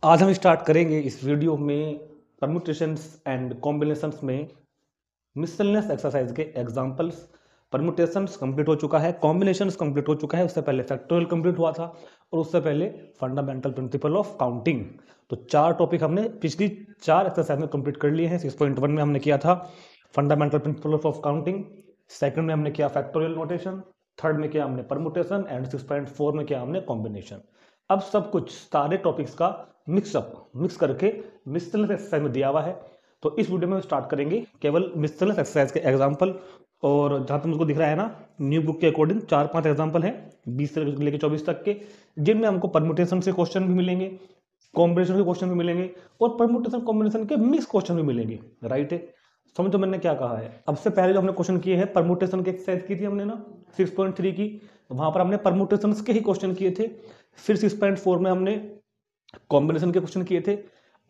आज हम स्टार्ट करेंगे इस वीडियो में परम्यूटेशंस एंड कॉम्बिनेशंस में मिसलेनियस एक्सरसाइज के एग्जांपल्स। परम्यूटेशंस कंप्लीट हो चुका है, कॉम्बिनेशंस कंप्लीट हो चुका है, उससे पहले फैक्टोरियल कंप्लीट हुआ था और उससे पहले फंडामेंटल प्रिंसिपल ऑफ काउंटिंग। तो चार टॉपिक हमने पिछली चार एक्सरसाइज में कंप्लीट कर लिए हैं। 6.1 में हमने किया था fundamental principle of counting, second में हमने किया फैक्टोरियल नोटेशन, थर्ड में किया हमने परम्यूटेशन एंड 6.4 में किया हमने कॉम्बिनेशन। अब सब कुछ सारे टॉपिक्स का मिक्स करके मिसलेनियस एक्सरसाइज में दिया हुआ है। तो इस वीडियो में स्टार्ट करेंगे केवल मिसलेनियस एक्सरसाइज के एग्जांपल। और जहाँ तक मुझको दिख रहा है ना, न्यू बुक के अकॉर्डिंग 4-5 एग्जांपल हैं 20 से लेकर 24 तक के, जिनमें हमको परम्यूटेशन से क्वेश्चन भी मिलेंगे, कॉम्बिनेशन के क्वेश्चन भी मिलेंगे और परम्यूटेशन कॉम्बिनेशन के मिक्स क्वेश्चन भी मिलेंगे। राइट है, समझो मैंने क्या कहा है। अब से पहले जो हमने क्वेश्चन किए हैं परम्यूटेशन की एक्सरसाइज की थी हमने ना 6.3 की, वहां पर हमने परम्यूटेशन के ही क्वेश्चन किए थे। फिर 6.4 में हमने कॉम्बिनेशन के क्वेश्चन किए थे।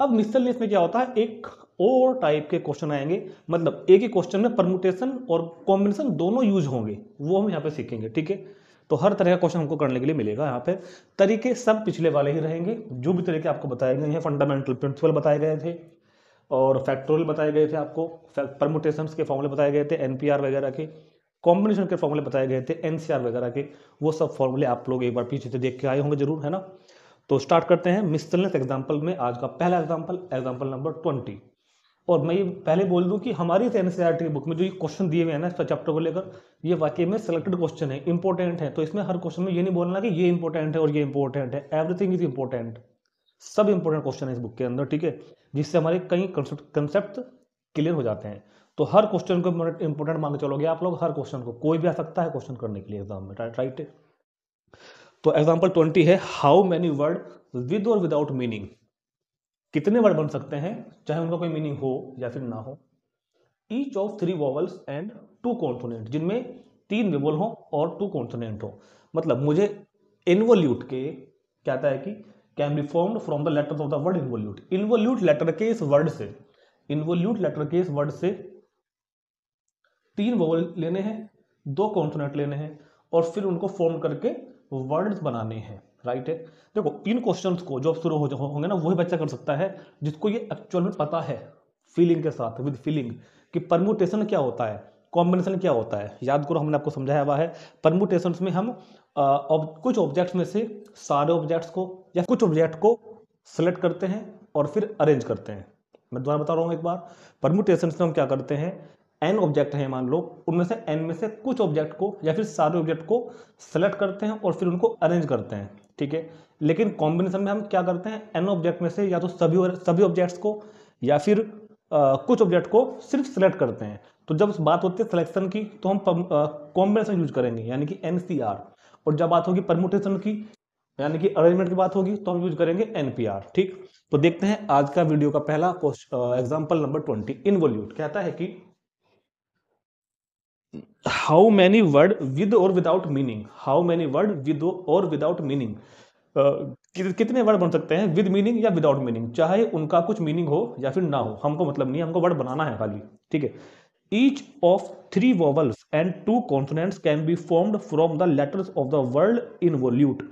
अब मिसलेनियस में क्या होता है, एक और टाइप के क्वेश्चन आएंगे, मतलब एक ही क्वेश्चन में परम्यूटेशन और कॉम्बिनेशन दोनों यूज होंगे, वो हम यहाँ पे सीखेंगे। ठीक है, तो हर तरह का क्वेश्चन हमको करने के लिए मिलेगा। यहाँ पे तरीके सब पिछले वाले ही रहेंगे, जो भी तरीके आपको बताए गए हैं, फंडामेंटल प्रिंसिपल बताए गए थे और फैक्टोरियल बताए गए थे, आपको परम्यूटेशंस के फॉर्मूले बताए गए थे एनपीआर वगैरह के, कॉम्बिनेशन के फॉर्मूले बताए गए थे एनसीआर वगैरह के। वो सब फॉर्मूले आप लोग एक बार पीछे से देख के आए होंगे जरूर, है ना। तो स्टार्ट करते हैं मिसलेनियस एग्जांपल में। आज का पहला एग्जांपल नंबर 20। और मैं ये पहले बोल दूं कि हमारी एनसीईआरटी की बुक में जो ये क्वेश्चन दिए हुए हैं ना इस चैप्टर को लेकर, ये वाकई में सिलेक्टेड क्वेश्चन है, इंपॉर्टेंट है। तो इसमें हर क्वेश्चन में ये नहीं बोलना कि ये इंपॉर्टेंट है और ये इंपॉर्टेंट है, एवरीथिंग इज इंपॉर्टेंट। सब इंपॉर्टेंट क्वेश्चन है इस बुक के अंदर, ठीक है, जिससे हमारे कई कंसेप्ट क्लियर हो जाते हैं। तो हर क्वेश्चन को इंपॉर्टेंट मान के चलोगे आप लोग, हर क्वेश्चन को, कोई भी आ सकता है क्वेश्चन करने के लिए एग्जाम में। राइट। तो एग्जाम्पल 20 है, हाउ मैनी वर्ड विद और विदाउट मीनिंग। कितने वर्ड बन सकते हैं चाहे उनका कोई मीनिंग हो या फिर ना हो। Each of 3 vowels and 2 consonant, जिनमें 3 वेवल हो और 2 कॉन्सोनेंट हो। मतलब मुझे इन्वोल्यूट के कहता है कि can be formed from the letters of the word involute. Involute letter के इस वर्ड से, इन्वोल्यूट लेटर के इस वर्ड से 3 वोवल लेने हैं, 2 कॉन्सोनेंट लेने हैं और फिर उनको फॉर्म करके वर्ड्स बनाने हैं। राइट है, देखो इन क्वेश्चंस को जो शुरू होंगे ना, वही बच्चा कर सकता है जिसको ये एक्चुअल में पता है, फीलिंग के साथ, विद फीलिंग, कि परम्यूटेशन क्या होता है, कॉम्बिनेशन क्या होता है। याद करो हमने आपको समझाया हुआ है, परम्यूटेशन में हम कुछ ऑब्जेक्ट्स में से सारे ऑब्जेक्ट्स को या कुछ ऑब्जेक्ट को सेलेक्ट करते हैं और फिर अरेंज करते हैं। मैं दोबारा बता रहा हूँ एक बार, परम्यूटेशन में हम क्या करते हैं, एन ऑब्जेक्ट है मान लो, उनमें से एन में से कुछ ऑब्जेक्ट को या फिर सारे ऑब्जेक्ट को सेलेक्ट करते हैं और फिर उनको अरेंज करते हैं। ठीक है, लेकिन कॉम्बिनेशन में हम क्या करते हैं, एन ऑब्जेक्ट में से या तो सभी ऑब्जेक्ट्स को या फिर कुछ ऑब्जेक्ट को सिर्फ सेलेक्ट करते हैं। तो जब बात होती है सिलेक्शन की तो हम कॉम्बिनेशन यूज करेंगे, यानी कि एनसीआर। और जब बात होगी परम्यूटेशन की यानी कि अरेंजमेंट की बात होगी तो हम यूज करेंगे एनपीआर। ठीक, तो देखते हैं आज का वीडियो का पहला एग्जांपल नंबर 20। इनवोल्यूट कहता है कि हाउ मैनी वर्ड विद और without meaning, how many word with और विदाउट मीनिंग, कितने वर्ड बन सकते हैं विद मीनिंग या विदाउट मीनिंग, चाहे उनका कुछ मीनिंग हो या फिर ना हो, हमको मतलब नहीं, हमको वर्ड बनाना है खाली। ठीक है, each of 3 vowels and 2 consonants can be formed from the letters of the word involute.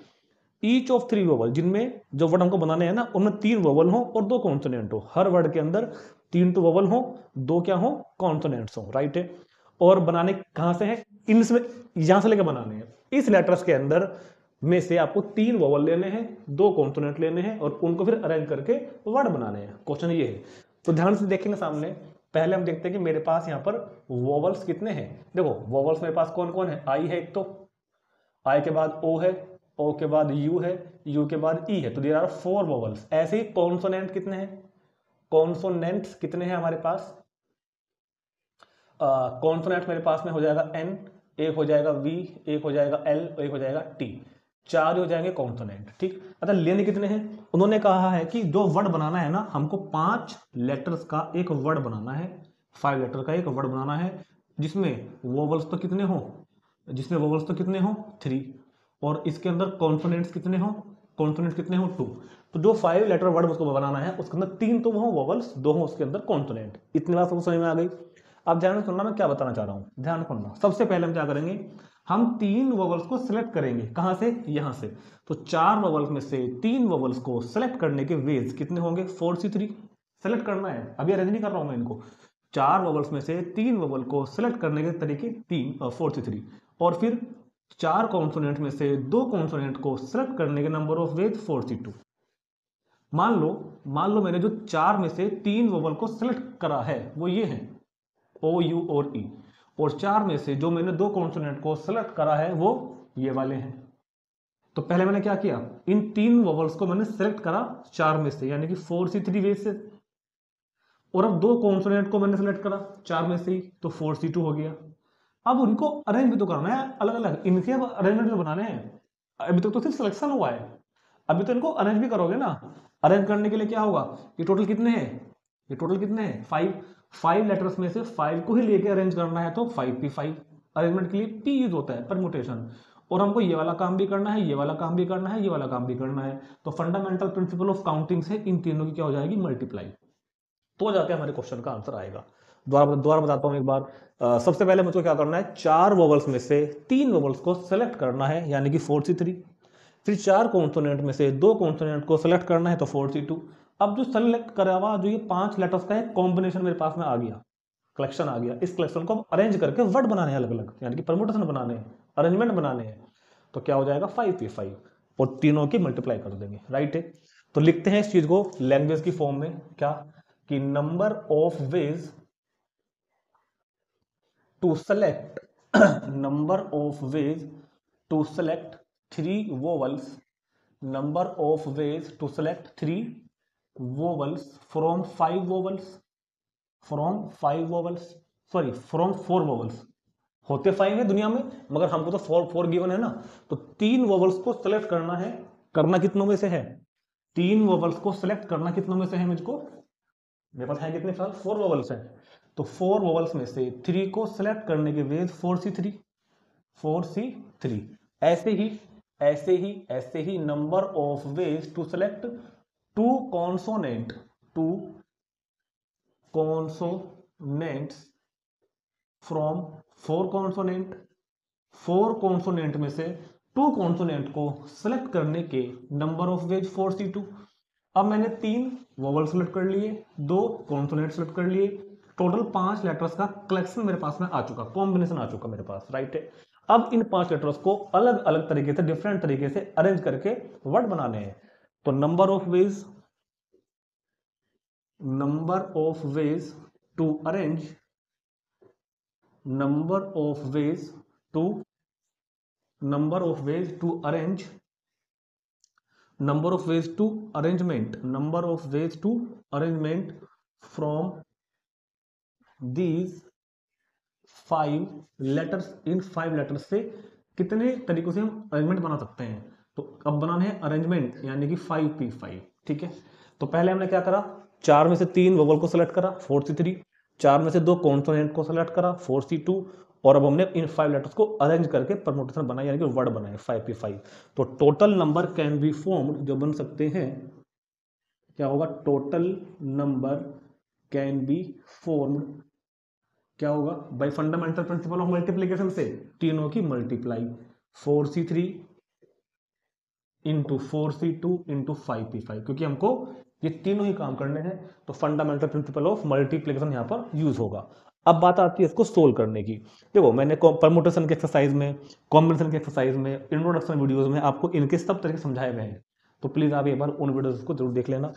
Each of 3 vowel, जिनमें जो वर्ड हमको बनाने हैं ना, उनमें 3 वोवल हो और 2 कॉन्सोनेंट हो। हर वर्ड के अंदर 3 तो वोवल हो, 2 क्या हो, कॉन्सोनेंट्स हो। राइट है, और बनाने कहां से है, इनमें, यहां से लेकर बनाने हैं। इस लेटर्स के अंदर में से आपको 3 वोवल लेने हैं, 2 कॉन्सोनेंट लेने हैं और उनको फिर अरेंज करके वर्ड बनाने हैं। क्वेश्चन ये है, तो ध्यान से देखेंगे सामने। पहले हम देखते हैं कि मेरे पास यहाँ पर वोवल्स कितने हैं। देखो वोवल्स मेरे पास कौन कौन है, आई है एक, तो आई के बाद ओ है, ओ के बाद यू है, यू के बाद ई है, तो देयर आर 4 वोवल्स। ऐसे ही कॉन्सोनेंट कितने हैं, कॉन्सोनेंट्स कितने हैं हमारे पास, कॉन्सोनेंट मेरे पास में हो जाएगा एन, एक हो जाएगा वी, एक हो जाएगा एल, एक हो जाएगा टी, 4 हो जाएंगे कॉन्सोनेंट। ठीक, अतः लेने कितने हैं, उन्होंने कहा है कि जो वर्ड बनाना है ना, हमको 5 लेटर्स का एक वर्ड बनाना है, 5 लेटर का एक वर्ड बनाना है, जिसमें वोवल्स तो कितने हो, जिसमें वोवल्स तो कितने हो 3, और इसके अंदर कॉन्सोनेंट्स कितने हो, कॉन्सोनेंट्स कितने हो 2। तो जो 5 लेटर वर्ड उसको बनाना है, उसके अंदर 3 तो हो वोवल्स, 2 हो उसके अंदर कॉन्सोनेंट। इतनी बात सबको समझ में आ गई। अब ध्यान सुनना, मैं क्या बताना चाह रहा हूं, ध्यान सुनना। सबसे पहले हम क्या करेंगे, हम 3 वोवल्स को सिलेक्ट करेंगे, कहां से, यहां से। तो 4 वोवल्स में से 3 वोवल्स को सिलेक्ट करने के वेज कितने होंगे, 4c3। सेलेक्ट करना है, अभी अरेंज नहीं कर रहा हूं मैं इनको। 4 वोवल्स में से 3 वोवल को सिलेक्ट करने के तरीके 4c3, और फिर 4 कॉन्सोनेंट में से 2 कॉन्सोनेंट को सिलेक्ट करने के नंबर ऑफ वेज 4c2। मान लो मैंने जो 4 में से 3 वोवल को सिलेक्ट करा है वो ये है, ओ यू और ई, और 4 में से जो मैंने 2 कॉन्सोनेंट को सिलेक्ट करा है वो ये वाले हैं। तो पहले मैंने क्या किया, इन 3 वोवल्स को मैंने सिलेक्ट करा 4 में से, यानी कि 4c3 वेज से, और अब 2 कॉन्सोनेंट को मैंने सिलेक्ट करा 4 में से ही, तो 4c2 हो गया। अब उनको अरेंज भी तो करना है अलग अलग, इनके अब अरेंजमेंट भी बनाने हैं। अभी तक तो सिर्फ सिलेक्शन हुआ है, अभी तो इनको अरेंज भी करोगे ना। अरेंज करने के लिए क्या होगा, ये टोटल कितने हैं, ये टोटल कितने हैं 5 लेटर्स में से 5 को ही लेके अरेंज करना है, तो 5p5। अरेंजमेंट के लिए p यूज होता है, परम्यूटेशन। और हमको ये वाला काम भी करना है, ये वाला काम भी करना है, ये वाला काम भी करना है। तो फंडामेंटल प्रिंसिपल ऑफ काउंटिंग से इन तीनों की क्या हो जाएगी, मल्टीप्लाई। तो जाके हमारे क्वेश्चन का आंसर आएगा। दोबारा बताता हूं एक बार। सबसे पहले मुझको क्या करना है, 4 वोवल्स में से 3 वोवल्स को सेलेक्ट करना है, यानी कि 4c3। फिर 4 कॉन्सोनेंट में से 2 कॉन्सोनेंट को सेलेक्ट करना है, तो 4c2। अब जो सेलेक्ट करा हुआ जो ये 5 लेटर्स का एक कॉम्बिनेशन मेरे पास में आ गया, कलेक्शन आ गया। इस कलेक्शन को अरेंज करके वर्ड बनाने हैं अलग अलग, यानी कि परम्यूटेशन बनाने हैं, अरेंजमेंट बनाने हैं। तो क्या हो जाएगा 5p5, और तीनों की मल्टीप्लाई कर देंगे, राइट है। तो लिखते हैं इस चीज को लैंग्वेज की फॉर्म में, क्या कि number of ways to select number of ways to select 3 vowels, number of ways to select 3 vowels from 5 vowels, from 5 vowels, sorry from 4 vowels। होते 5 है दुनिया में, मगर हमको तो 4 गिवन है ना। तो 3 वोवल्स को सेलेक्ट करना है, करना कितनों में से है, 3 वोवल्स को सेलेक्ट करना कितनों में से है मुझको, मेरे पास है कितने फिलहाल 4 वोवल्स हैं। तो 4 वोवल्स में से 3 को सिलेक्ट करने के वेज 4c3। ऐसे ही number of ways to select 2 consonants from 4 consonant में से 2 कॉन्सोनेंट को सिलेक्ट करने के नंबर ऑफ वेज 4c2। अब मैंने 3 वोवल सेलेक्ट कर लिए, 2 कॉन्सोनेंट सेलेक्ट कर लिए, टोटल 5 लेटर्स का कलेक्शन मेरे पास में आ चुका, कॉम्बिनेशन आ चुका मेरे पास, राइट है। अब इन 5 लेटर्स को अलग अलग तरीके से, डिफरेंट तरीके से अरेंज करके वर्ड बनाने हैं। तो number of ways to arrange, number of ways to arrange, number of ways to arrangement from these 5 letters, इन 5 letters से कितने तरीकों से हम अरेंजमेंट बना सकते हैं। तो अब बनाने हैं अरेंजमेंट, यानी कि 5p5, ठीक है। तो पहले हमने क्या करा, 4 में से 3 वोवल को सिलेक्ट करा 4c3, 4 में से 2 कॉन्सोनेंट को सिलेक्ट करा 4c2, और अब हमने इन 5 लेटर्स को अरेंज करके परम्यूटेशन बनाया, यानी कि वर्ड बनाए 5p5। तो total number can be formed, जो बन सकते हैं, क्या होगा, total number can be formed, क्या होगा, bye fundamental principle of multiplication से तीनों की multiply, 4c3 into 4c2 into 5p5, क्योंकि हमको ये तीनों ही काम करने हैं। तो फंडामेंटल प्रिंसिपल ऑफ मल्टीप्लीकेशन यहां पर यूज होगा। अब बात आती है इसको सोल्व करने की। देखो मैंने परम्यूटेशन के एक्सरसाइज में, कॉम्बिनेशन के एक्सरसाइज में, इंट्रोडक्शन वीडियोस में आपको इनके सब तरीके समझाए गए हैं। तो प्लीज आप एक बार उन वीडियोस को जरूर देख लेना।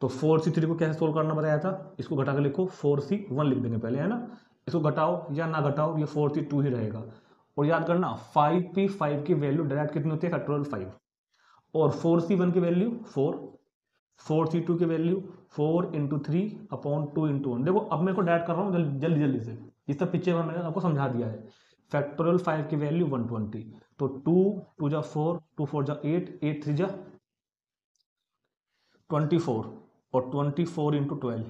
तो 4c3 को कैसे सोल्व करना बताया था, इसको घटा के लिखो, 4c1 लिख देंगे पहले, है ना। इसको घटाओ या ना घटाओ, ये 4c2 ही रहेगा। और याद करना 5p5 की वैल्यू डायरेक्ट कितनी होती है, फैक्टोरियल 5, और 4c1 की वैल्यू 4, 4c2 की वैल्यू 4 इंटू 3/2 × 1। देखो अब मेरे को डायरेक्ट कर रहा हूँ जल्दी से, इस सब पीछे मैंने आपको समझा दिया है। फैक्टोरियल 5 की वैल्यू 120, तो 2 2 जा 4, 2 4 जा 8, 8 3 जा 24, और 24 इंटू 12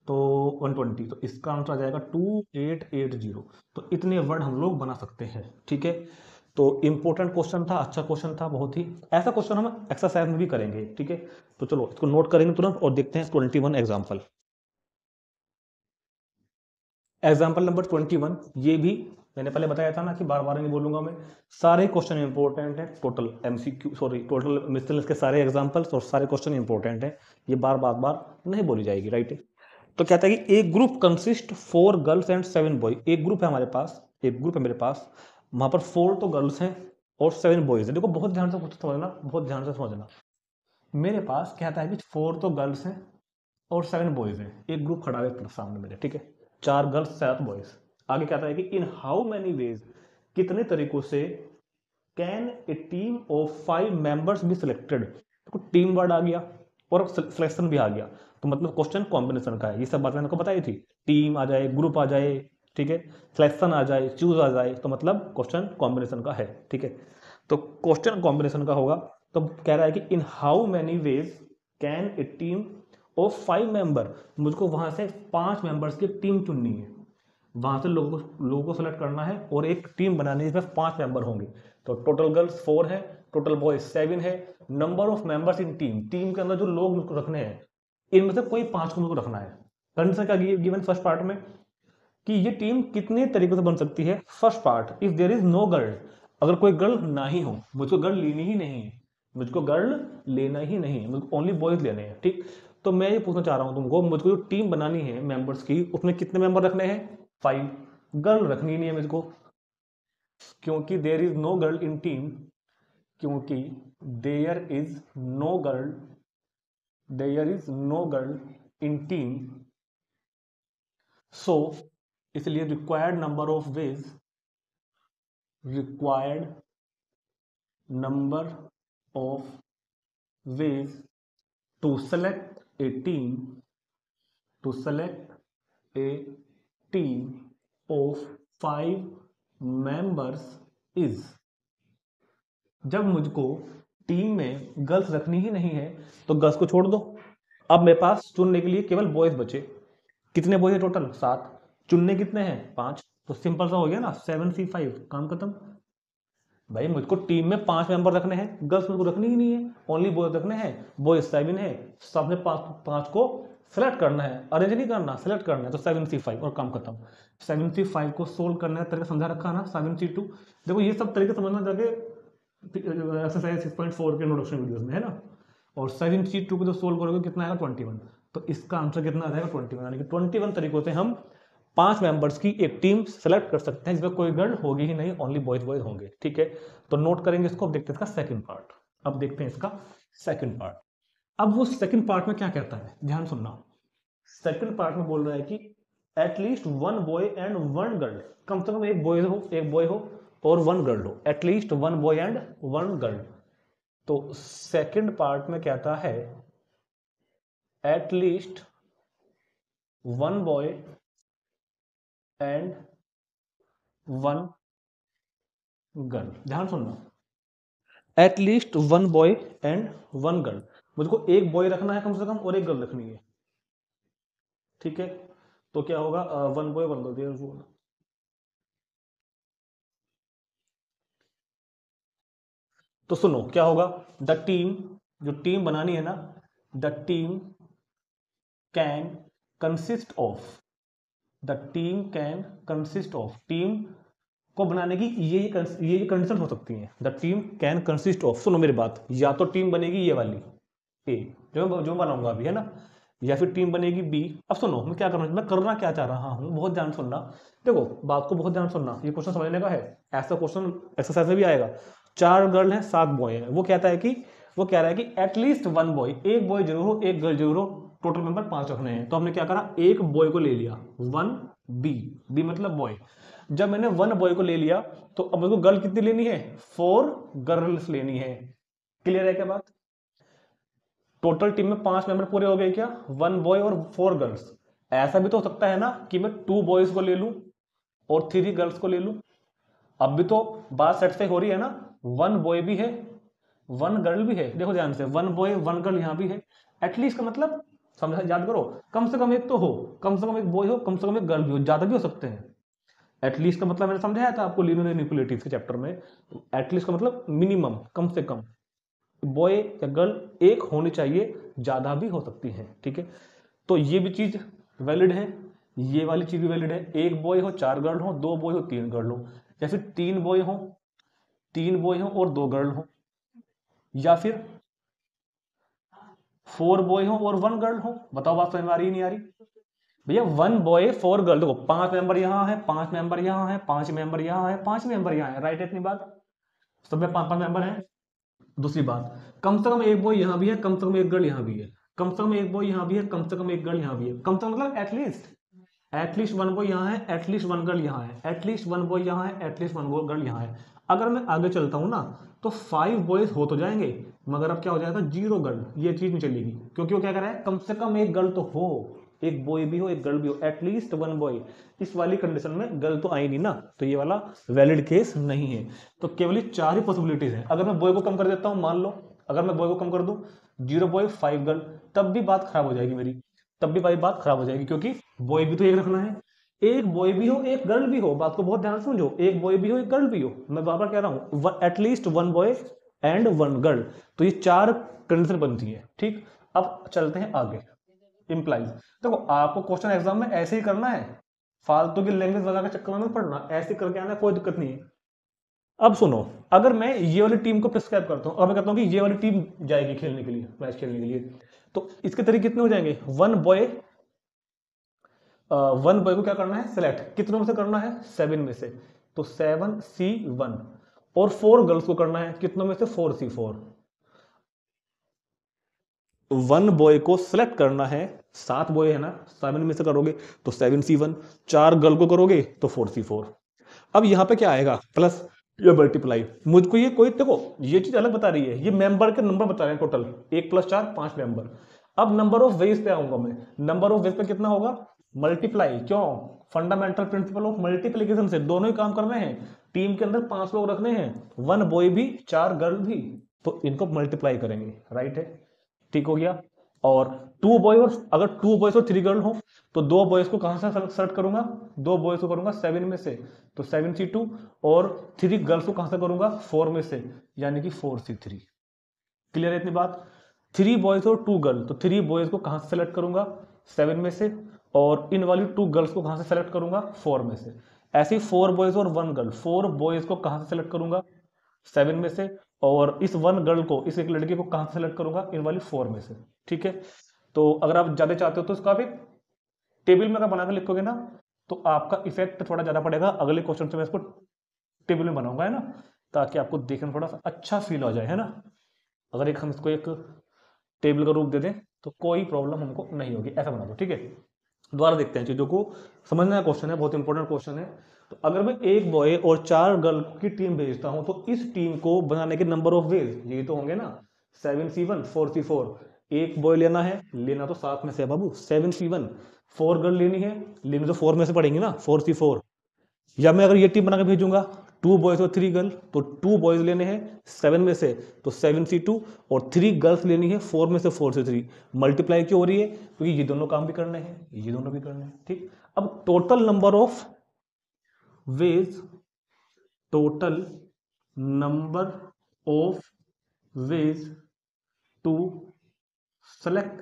तो 120। तो इसका आंसर आ जाएगा 2880। तो इतने वर्ड हम लोग बना सकते हैं, ठीक है। तो इंपॉर्टेंट क्वेश्चन था, अच्छा क्वेश्चन था बहुत ही। ऐसा क्वेश्चन हम एक्सरसाइज में भी करेंगे, ठीक है। तो चलो इसको नोट करेंगे तुरंत और देखते हैं 21 एग्जाम्पल। एग्जाम्पल नंबर 21, ये भी मैंने पहले बताया था ना कि बार बार नहीं बोलूंगा मैं, सारे क्वेश्चन इंपॉर्टेंट है, टोटल टोटल मिसलेनियस के सारे एग्जांपल्स और सारे क्वेश्चन इंपॉर्टेंट है, ये बार बार नहीं बोली जाएगी, राइट। तो कहता है कि एक group consist 4 girls and 7 boy. एक ग्रुप है हमारे पास, एक ग्रुप है मेरे पास, वहां पर 4 तो गर्ल्स हैं और 7 बॉयज है। देखो बहुत ध्यान से समझना, बहुत ध्यान से समझना। मेरे पास कहता है कि 4 तो गर्ल्स हैं और 7 बॉयज हैं, एक ग्रुप खड़ा है सामने मेरे, ठीक है, 4 गर्ल्स 7 बॉयज। आगे कहता है कि इन हाउ मेनी वेज, कितने तरीकों से, can a team of 5 members be selected. देखो टीम वर्ड आ गया और सिलेक्शन भी आ गया, तो मतलब क्वेश्चन कॉम्बिनेशन का है। ये सब बात मैंने आपको बताई थी, टीम आ जाए, ग्रुप आ जाए, ठीक है, सिलेक्शन आ जाए, चूज आ जाए, तो मतलब क्वेश्चन कॉम्बिनेशन का है, ठीक है। तो क्वेश्चन कॉम्बिनेशन का होगा, तो कह रहा है कि in how many ways can a team of 5 member, मुझको वहां से 5 मेंबर्स की टीम चुननी है, वहां से लोगों को सेलेक्ट करना है और एक टीम बनानी है जिसमें 5 मेंबर होंगे। तो टोटल गर्ल्स 4 है, टोटल बॉयज 7 है, number of members in team, team के अंदर जो लोग मुझको रखने हैं इनमें से कोई 5 को मुझको रखना है। कंडीशन क्या गिवन फर्स्ट पार्ट में कि ये टीम कितने तरीकों से बन सकती है। First part, if there is no girl, अगर कोई गर्ल ना ही हो, मुझको गर्ल लेनी ही नहीं है, मुझको गर्ल लेना ही नहीं है, मुझको ओनली बॉयज लेने हैं, ठीक। तो मैं ये पूछना चाह रहा हूं तुमको, मुझको जो टीम बनानी है मेंबर्स की, उसमें कितने मेंबर रखने हैं, 5। गर्ल रखनी नहीं है मुझको, क्योंकि there is no girl in team, क्योंकि there is no girl, there is no girl in team, so इसलिए required number of ways, required number of ways to select a team, to select a team of 5 members is. जब मुझको team में girls रखनी ही नहीं है तो girls को छोड़ दो, अब मेरे पास चुनने के लिए केवल बॉयज बचे। कितने बॉयज है टोटल, 7, चुनने कितने हैं, 5, तो सिंपल सा हो गया ना, 7C5, काम खत्म। भाई मुझको टीम में 5 मेंबर रखने हैं, गर्ल्स मुझको रखनी ही नहीं है, ओनली बॉयज रखने हैं, बॉयज 7 है, सबने 5 को सेलेक्ट करना है, अरेंज नहीं करना, सेलेक्ट करना है, तो 7C5 और काम खत्म। 7C5 को सोल्व करने का तरीका समझा रखा है ना, 7C2। देखो ये सब तरीके समझना जाके एक्सरसाइज 6.4 के इंट्रोडक्शन वीडियोस में है ना। और 7C2 को जो सोल्व करोगे कितना आएगा, 21। तो इसका आंसर कितना आ जाएगा, 21, यानी कि 21 तरीकों से हम 5 मेंबर्स की एक टीम सेलेक्ट कर सकते हैं जिसमें कोई गर्ल होगी ही नहीं, ओनली बॉयज बॉयज होंगे, ठीक है। तो नोट करेंगे इसको। अब देखते हैं इसका सेकंड पार्ट, अब देखते हैं इसका सेकंड पार्ट। अब वो सेकंड पार्ट में क्या कहता है, ध्यान सुनना। सेकंड पार्ट में बोल रहा है कि एटलीस्ट 1 बॉय एंड 1 गर्ल, कम से कम एक बॉय हो, एक बॉय हो और 1 गर्ल हो, एटलीस्ट 1 बॉय एंड 1 गर्ल। तो सेकंड पार्ट में कहता है एटलीस्ट 1 बॉय एंड 1 गर्ल। ध्यान सुनना, एटलीस्ट 1 बॉय एंड 1 गर्ल, मुझको एक बॉय रखना है कम से कम और एक गर्ल रखनी है, ठीक है। तो क्या होगा, 1 बॉय 1 गर्ल। तो सुनो क्या होगा, द टीम, जो टीम बनानी है ना, the team can consist of, the team can consist of, team को बनाने की ये कंडीशन हो सकती है, the team can consist of. सुनो मेरी बात, या तो टीम बनेगी ये वाली ए, जो बनाऊंगा अभी, है ना, या फिर टीम बनेगी बी। अब सुनो मैं क्या करना, मैं करना क्या चाह रहा हूं, बहुत ध्यान सुनना। देखो बात को बहुत ध्यान सुनना, ये क्वेश्चन समझने का है, ऐसा क्वेश्चन एक्सरसाइज में भी आएगा। 4 गर्ल हैं 7 बॉय हैं, वो कहता है कि, वो कह रहा है कि एटलीस्ट 1 बॉय, एक बॉय जरूर हो, एक गर्ल जरूर हो, टोटल मेंबर 5 रखने हैं। तो हमने क्या करा, एक बॉय को ले लिया, 1 बी, बी मतलब बॉय। जब मैंने 1 बॉय को ले लिया तो अब मेरे को गर्ल कितनी लेनी है, 4 गर्ल्स लेनी है। क्लियर है क्या बात। टोटल टीम में 5 मेंबर पूरे हो गए क्या, 1 बॉय और 4 गर्ल्स। ऐसा भी तो हो सकता है ना कि मैं 2 बॉयज को ले लूं और 3 गर्ल्स को ले लूं। अब भी तो बात सेटिस्फाई हो रही है ना, 1 बॉय भी है 1 गर्ल भी है। देखो ध्यान से, 1 बॉय 1 गर्ल यहां भी है। एटलीस्ट का मतलब समझा, याद करो, कम से कम एक तो हो, कम से कम एक बॉय हो, कम से कम एक गर्ल भी हो, ज्यादा भी हो सकते हैं। एटलीस्ट का मतलब मैंने समझाया था आपको लीनियर इनइक्वालिटीज के चैप्टर में। एटलीस्ट का मतलब मिनिमम, कम से कम बॉय या गर्ल एक होनी चाहिए, ज्यादा भी हो सकती है, ठीक है। तो ये भी चीज वैलिड है ये वाली चीज भी वैलिड है, एक बॉय हो 4 गर्ल हो, 2 बॉय हो 3 गर्ल हो, या फिर 3 बॉय हो 2 गर्ल हो, या फिर 4 बॉय हो और 1 गर्ल हो। बताओ बात समझ में आ रही है नहीं आ रही? भैया 1 बॉय 4 गर्ल, देखो 5 मेंबर यहाँ है, 5 मेंबर यहाँ है, 5 मेंबर यहाँ है, 5 मेंबर यहाँ है, राइट है इतनी बात? सब में 5 5 मेंबर है। दूसरी बात, कम से कम एक बॉय यहाँ भी है, कम से कम एक गर्ल यहाँ भी है, कम से कम एक बॉय यहाँ भी है, कम से कम एक गर्ल यहाँ भी है, कम से कम मतलब एटलीस्ट 1 बॉय यहाँ है, एटलीस्ट 1 गर्ल यहाँ है, एटलीस्ट 1 बॉय यहाँ है, एटलीस्ट 1 गर्ल यहाँ है। अगर मैं आगे चलता हूँ ना तो 5 बॉयज हो तो जाएंगे, मगर अब क्या हो जाएगा 0 गर्ल, ये चीज नहीं चलेगी, क्योंकि वो क्या कर रहा है, कम से कम एक गर्ल तो हो, एक बॉय भी हो एक गर्ल भी हो, एटलीस्ट 1 बॉय। इस वाली कंडीशन में गर्ल तो आई नहीं ना, तो ये वाला वैलिड केस नहीं है। तो केवल 4 ही पॉसिबिलिटीज है। अगर मैं बॉय को कम कर देता हूं, मान लो अगर मैं बॉय को कम कर दूं 0 बॉय 5 गर्ल, तब भी बात खराब हो जाएगी मेरी, तब भी भाई बात खराब हो जाएगी, क्योंकि बॉय भी तो एक रखना है, एक बॉय भी हो एक गर्ल भी हो, बात को बहुत ध्यान से समझो, एक बॉय भी हो एक गर्ल भी हो, मैं बार बार कह रहा हूं एटलीस्ट 1 बॉय एंड 1 गर्ल। तो ये 4 कंडीशन बनती है, ठीक। अब चलते हैं आगे, इंप्लाइज। देखो आपको क्वेश्चन एग्जाम में ऐसे ही करना है, फालतू की लैंग्वेज वगैरह के चक्कर में मत पढ़ना, ऐसे करके आना, कोई दिक्कत नहीं है। अब सुनो, अगर मैं ये वाली टीम को प्रिस्क्राइब करता हूं, अब मैं कहता हूं कि ये वाली टीम जाएगी खेलने के लिए, मैच खेलने के लिए, तो इसके तरीके कितने हो जाएंगे? 1 बॉय को क्या करना है, सिलेक्ट, कितनों में से करना है? 7 में से, तो 7C1। और 4 गर्ल्स को करना है, कितनों में से? 4C4। 1 बॉय को सिलेक्ट करना है, 7 बॉय है ना, 7 में से करोगे तो 7C1, 4 गर्ल को करोगे तो 4C4। अब यहां पे क्या आएगा? प्लस या मल्टीप्लाई। मुझको ये कोई, देखो ये चीज अलग बता रही है, ये मेंबर के नंबर बता रहे हैं टोटल, 1 + 4 5 मेंबर। अब नंबर ऑफ वेज पे आऊंगा मैं, नंबर ऑफ वेज पे कितना होगा? मल्टीप्लाई। क्यों? फंडामेंटल प्रिंसिपल ऑफ मल्टीप्लीकेशन से दोनों ही काम करने हैं, टीम के अंदर 5 लोग रखने हैं, 1 बॉय भी 4 गर्ल भी, तो इनको मल्टीप्लाई करेंगे, राइट है, ठीक हो गया। और 2 बॉय, और अगर 2 बॉयज और 3 गर्ल हो तो 2 बॉयज को कहां से सेलेक्ट करूंगा? 2 बॉयज को करूंगा 7 में से, तो 7C2, और 3 गर्ल्स को कहां से करूंगा? 4 में से, यानी कि 4C3। क्लियर है इतनी बात? 3 बॉयज और 2 गर्ल, तो 3 बॉयज को कहां से सेलेक्ट करूंगा? 7 में से, और इन वाली 2 गर्ल्स को कहां से सेलेक्ट करूंगा? 4 में से। ऐसे ही 4 बॉयज और 1 गर्ल, 4 बॉयज को कहां से सेलेक्ट करूंगा? 7 में से, और इस 1 गर्ल को, इस एक लड़की को कहां से सेलेक्ट करूंगा? इन वाली 4 में से, ठीक है। तो अगर आप ज्यादा चाहते हो तो इसका भी टेबल में अगर बनाकर लिखोगे ना, तो आपका इफेक्ट थोड़ा ज्यादा पड़ेगा। अगले क्वेश्चन से मैं इसको टेबल में बनाऊंगा, है ना, ताकि आपको देखने में थोड़ा सा अच्छा फील हो जाए, है ना। अगर हम इसको एक टेबल का रूप दे दें तो कोई प्रॉब्लम हमको नहीं होगी, ऐसा बना दो, ठीक है। दोबारा देखते हैं चीजों को, समझना क्वेश्चन है, बहुत इंपॉर्टेंट क्वेश्चन है। तो अगर मैं एक बॉय और 4 गर्ल की टीम भेजता हूं, तो इस टीम को बनाने के नंबर ऑफ वेज ये तो होंगे ना, 7C1 4C4। एक बॉय लेना है, लेना तो 7 में से है बाबू, 7C1। 4 गर्ल लेनी है, लेनी तो 4 में से पड़ेंगी ना, 4C4। या मैं अगर ये टीम बना के भेजूंगा 2 बॉयज और 3 गर्ल, तो 2 बॉयज लेने हैं 7 में से, तो 7C2, और 3 गर्ल्स लेनी है 4 में से, 4C3। मल्टीप्लाई क्यों हो रही है? क्योंकि ये दोनों काम भी करने हैं, ये दोनों भी करने हैं, ठीक। अब total number of ways, total number of ways to select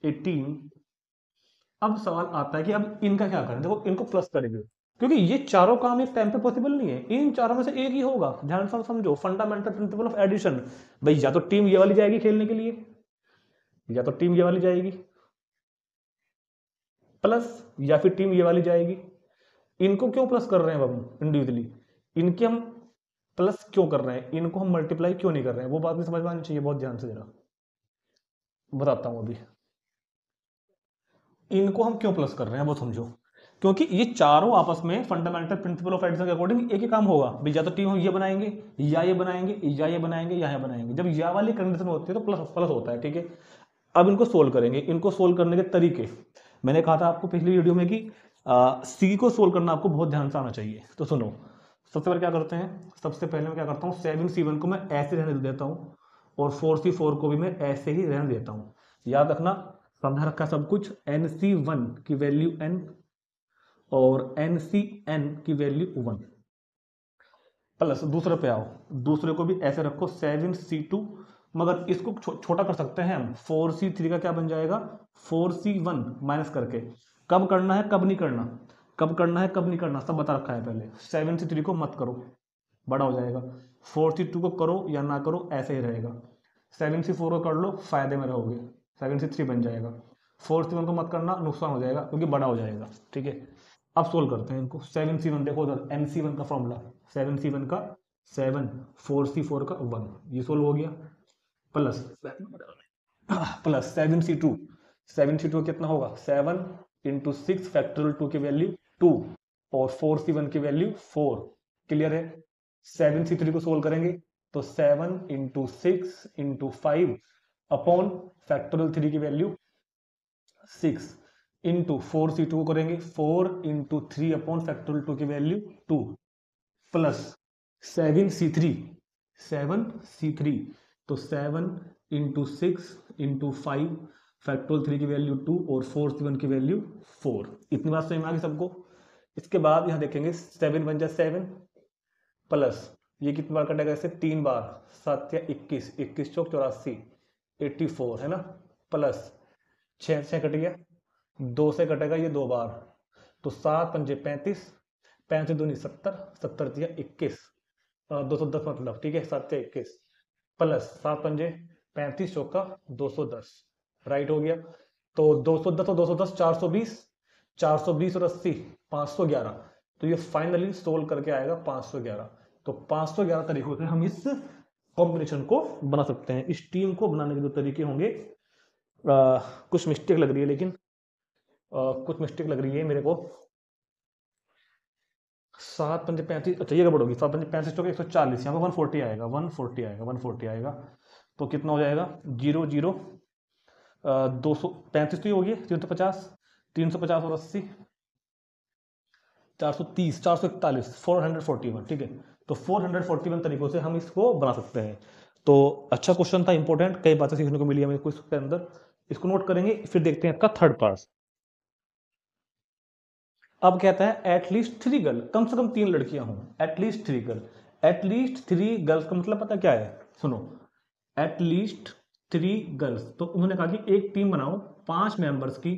a team. अब सवाल आता है कि अब इनका क्या करें? देखो इनको प्लस करेंगे, क्योंकि ये चारों काम एक टाइम पे पॉसिबल नहीं है, इन चारों में से एक ही होगा। ध्यान से समझो, फंडामेंटल प्रिंसिपल ऑफ एडिशन। भाई या तो टीम ये वाली जाएगी खेलने के लिए, या तो टीम ये वाली जाएगी प्लस, या फिर टीम ये वाली जाएगी। इनको क्यों प्लस कर रहे हैं हम इंडिविजुअली? इनके हम प्लस क्यों कर रहे हैं, इनको हम मल्टीप्लाई क्यों नहीं कर रहे हैं? वो बात भी समझ में आनी चाहिए, बहुत ध्यान से जरा बताता हूं अभी। इनको हम क्यों प्लस कर रहे हैं वो समझो, क्योंकि ये चारों आपस में फंडामेंटल प्रिंसिपल ऑफ एडिशन के अकॉर्डिंग एक ही काम होगा। भाई या तो टीम हम ये बनाएंगे, या ये बनाएंगे, या ये बनाएंगे, या ये बनाएंगे। जब या वाली कंडीशन होती है तो प्लस प्लस होता है, ठीक है। अब इनको सोल्व करेंगे। इनको सोल्व करने के तरीके मैंने कहा था आपको पिछली वीडियो में कि सी को सोल्व करना आपको बहुत ध्यान से आना चाहिए। तो सुनो, सबसे पहले क्या करते हैं, सबसे पहले मैं क्या करता हूँ, 7C1 को मैं ऐसे रहने देता हूँ, और 4C4 को भी मैं ऐसे ही रहने देता हूँ। याद रखना, समझा रखा सब कुछ। NC1 की वैल्यू n, और NCN की वैल्यू 1, प्लस दूसरे पे आओ, दूसरे को भी ऐसे रखो, 7C2 मगर इसको छोटा कर सकते हैं हम। 4c3 का क्या बन जाएगा, 4c1 माइनस करके। कब करना है कब नहीं करना, कब करना है कब नहीं करना सब बता रखा है पहले। 7c3 को मत करो, बड़ा हो जाएगा। 4c2 को करो या ना करो ऐसे ही रहेगा। 7c4 को कर लो, फायदे में रहोगे, 7c3 बन जाएगा। 4c1 को मत करना, नुकसान हो जाएगा क्योंकि बड़ा हो जाएगा। ठीक है, अब सोल्व करते हैं इनको। 7c1 देखो उधर mc1 का फॉर्मूला, 7c1 का 7, 4c4 का 1, ये सोल्व हो गया। प्लस 7c2, 7c2 कितना होगा 7 इंटू 6 फैक्टोरियल 2 की वैल्यू 2 और 4c1 की वैल्यू 4। क्लियर है। 7c3 को सोल्व करेंगे तो 7 इंटू 6 इंटू 5 अपॉन फैक्टोरियल 3 की वैल्यू 6 इंटू 4c2 को करेंगे 4 इंटू 3 अपॉन फैक्टोरियल 2 की वैल्यू 2 प्लस 7c3, 7c3 तो 7 इंटू 6 इंटू 5 फैक्टोरियल 3 की वैल्यू 2 और 4c1 की वैल्यू 4। इतनी बात समझ में आ गई सबको। इसके बाद यहां देखेंगे 7 बन जाए 7 प्लस ये कितनी बार कटेगा ऐसे 3 बार, 7 या 21, 21 चौक 84, 84 है ना। प्लस 6 से कट गया, 2 से कटेगा ये 2 बार, तो 7 पंजे 35, 35 दूनी 70, 70 दिया 21, 210 मतलब। ठीक है, 7 से 21 प्लस 7 पंजे 35 चौका 210, राइट हो गया। तो 210 और 210 420, 420 और 80 511, तो ये फाइनली सोल्व करके आएगा 511। तो 511 तरीकों से हम इस कॉम्बिनेशन को बना सकते हैं। इस टीम को बनाने के जो तरीके होंगे, कुछ मिस्टेक लग रही है लेकिन कुछ मिस्टेक लग रही है मेरे को। 7 पंजे 35, अच्छा ये गड़बड़ होगी, 7 पंजे 35 चौके 140, यहाँ पे 140 आएगा, 140 आएगा, 140 आएगा। तो कितना हो जाएगा 0 0 235 तो ये होगी 350, 350 और 80 430, 441, 441। ठीक है, तो 441 तरीकों से हम इसको बना सकते हैं। तो अच्छा क्वेश्चन था, इंपॉर्टेंट, कई बातें सीखने को मिली हमें इसके अंदर। इसको नोट करेंगे, फिर देखते हैं आपका थर्ड पार्ट। अब कहता है एटलीस्ट 3 गर्ल, कम से कम 3 लड़कियां हों, एटलीस्ट 3 गर्ल। एटलीस्ट 3 गर्ल्स का मतलब पता क्या है, सुनो। एटलीस्ट 3 गर्ल्स, तो उन्होंने कहा कि एक टीम बनाओ 5 मेंबर्स की,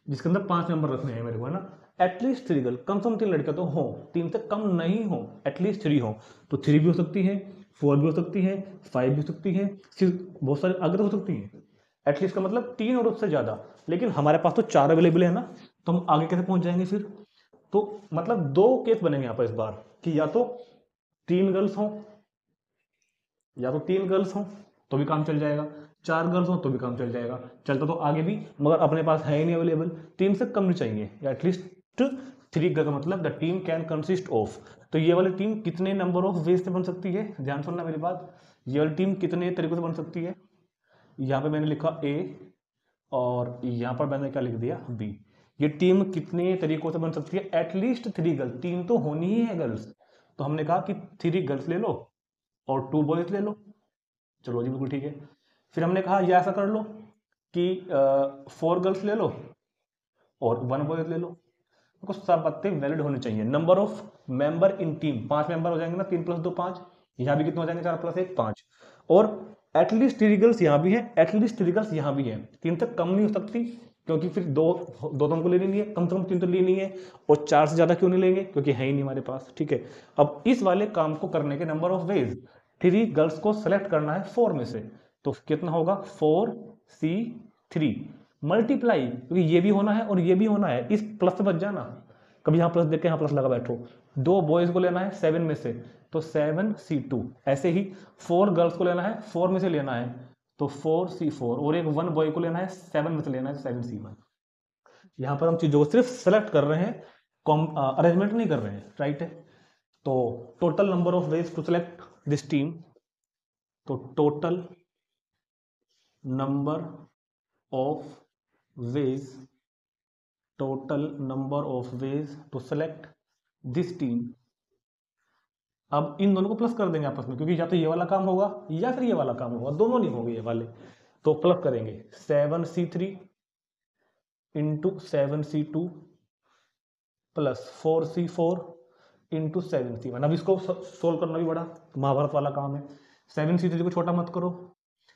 जिसके अंदर 5 मेंबर रखने हैं मेरे को, है ना। एटलीस्ट 3 गर्ल, कम से कम 3 लड़कियां तो हो, 3 से कम नहीं हो, एटलीस्ट 3 हो। तो 3 भी हो सकती है, 4 भी हो सकती है, 5 भी हो सकती है, बहुत सारे आगे हो सकती है। एटलीस्ट का मतलब 3 और उससे ज्यादा, लेकिन हमारे पास तो 4 अवेलेबल है ना, तो हम आगे कैसे पहुंच जाएंगे फिर। तो मतलब 2 केस बनेंगे यहाँ पर इस बार, कि या तो 3 गर्ल्स हो, या तो 3 गर्ल्स हो तो भी काम चल जाएगा, 4 गर्ल्स हो तो भी काम चल जाएगा, चलता तो आगे भी, मगर अपने पास है ही नहीं अवेलेबल। 3 से कम नहीं चाहिए, या एटलीस्ट 3 गर्ल का मतलब the team can consist of. तो ये वाली टीम कितने नंबर ऑफ वेज से बन सकती है, ध्यान सुनना मेरी बात। ये वाली टीम कितने तरीकों से बन सकती है, यहाँ पे मैंने लिखा ए और यहाँ पर मैंने क्या लिख दिया बी। ये टीम कितने तरीकों से बन सकती है, एटलीस्ट 3 गर्ल्स, 3 तो होनी ही है गर्ल्स। तो हमने कहा कि 3 गर्ल्स ले लो और 2 बॉयज ले लो, चलो जी बिल्कुल ठीक है। फिर हमने कहा ये ऐसा कर लो कि 4 गर्ल्स ले लो और 1 बॉयज ले लो। तो सब बातें वैलिड होनी चाहिए। Number of member in team, 5 member हो जाएंगे ना, 3 + 2 5, यहाँ भी कितने हो जाएंगे 4 + 1 5। और एटलीस्ट 3 गर्ल्स यहाँ भी है, एटलीस्ट 3 गर्ल्स यहाँ भी है, 3 तक कम नहीं हो सकती, क्योंकि फिर दो तो हमको लेनी नहीं है, कम से कम 3 तो लेनी है। और 4 से ज्यादा क्यों नहीं लेंगे, क्योंकि है ही नहीं हमारे पास। ठीक है, अब इस वाले काम को करने के नंबर ऑफ वेज, 3 गर्ल्स को सेलेक्ट करना है 4 में से, तो कितना होगा 4c3 मल्टीप्लाई, क्योंकि ये भी होना है और ये भी होना है, इस प्लस से बच जाना, कभी यहाँ प्लस देख के यहाँ प्लस लगा बैठो। 2 बॉयज को लेना है 7 में से, तो 7c2। ऐसे ही 4 गर्ल्स को लेना है 4 में से लेना है, तो 4c4, और एक 1 बॉय को लेना है 7 में से लेना है, 7c1। यहाँ पर हम चीजों को सिर्फ सेलेक्ट कर रहे हैं, अरेंजमेंट नहीं कर रहे हैं, राइट है। तो total number of ways to select this team, तो total number of ways, total number of ways to select this team. अब इन दोनों को प्लस कर देंगे आपस में, क्योंकि या तो ये वाला काम होगा या फिर ये वाला काम होगा, दोनों नहीं होंगे ये वाले, तो प्लस करेंगे 7c3 into 7c2 plus 4c4 into 7c1। अब इसको सोल्व करना भी बड़ा महाभारत वाला काम है। 7c3 को छोटा मत करो,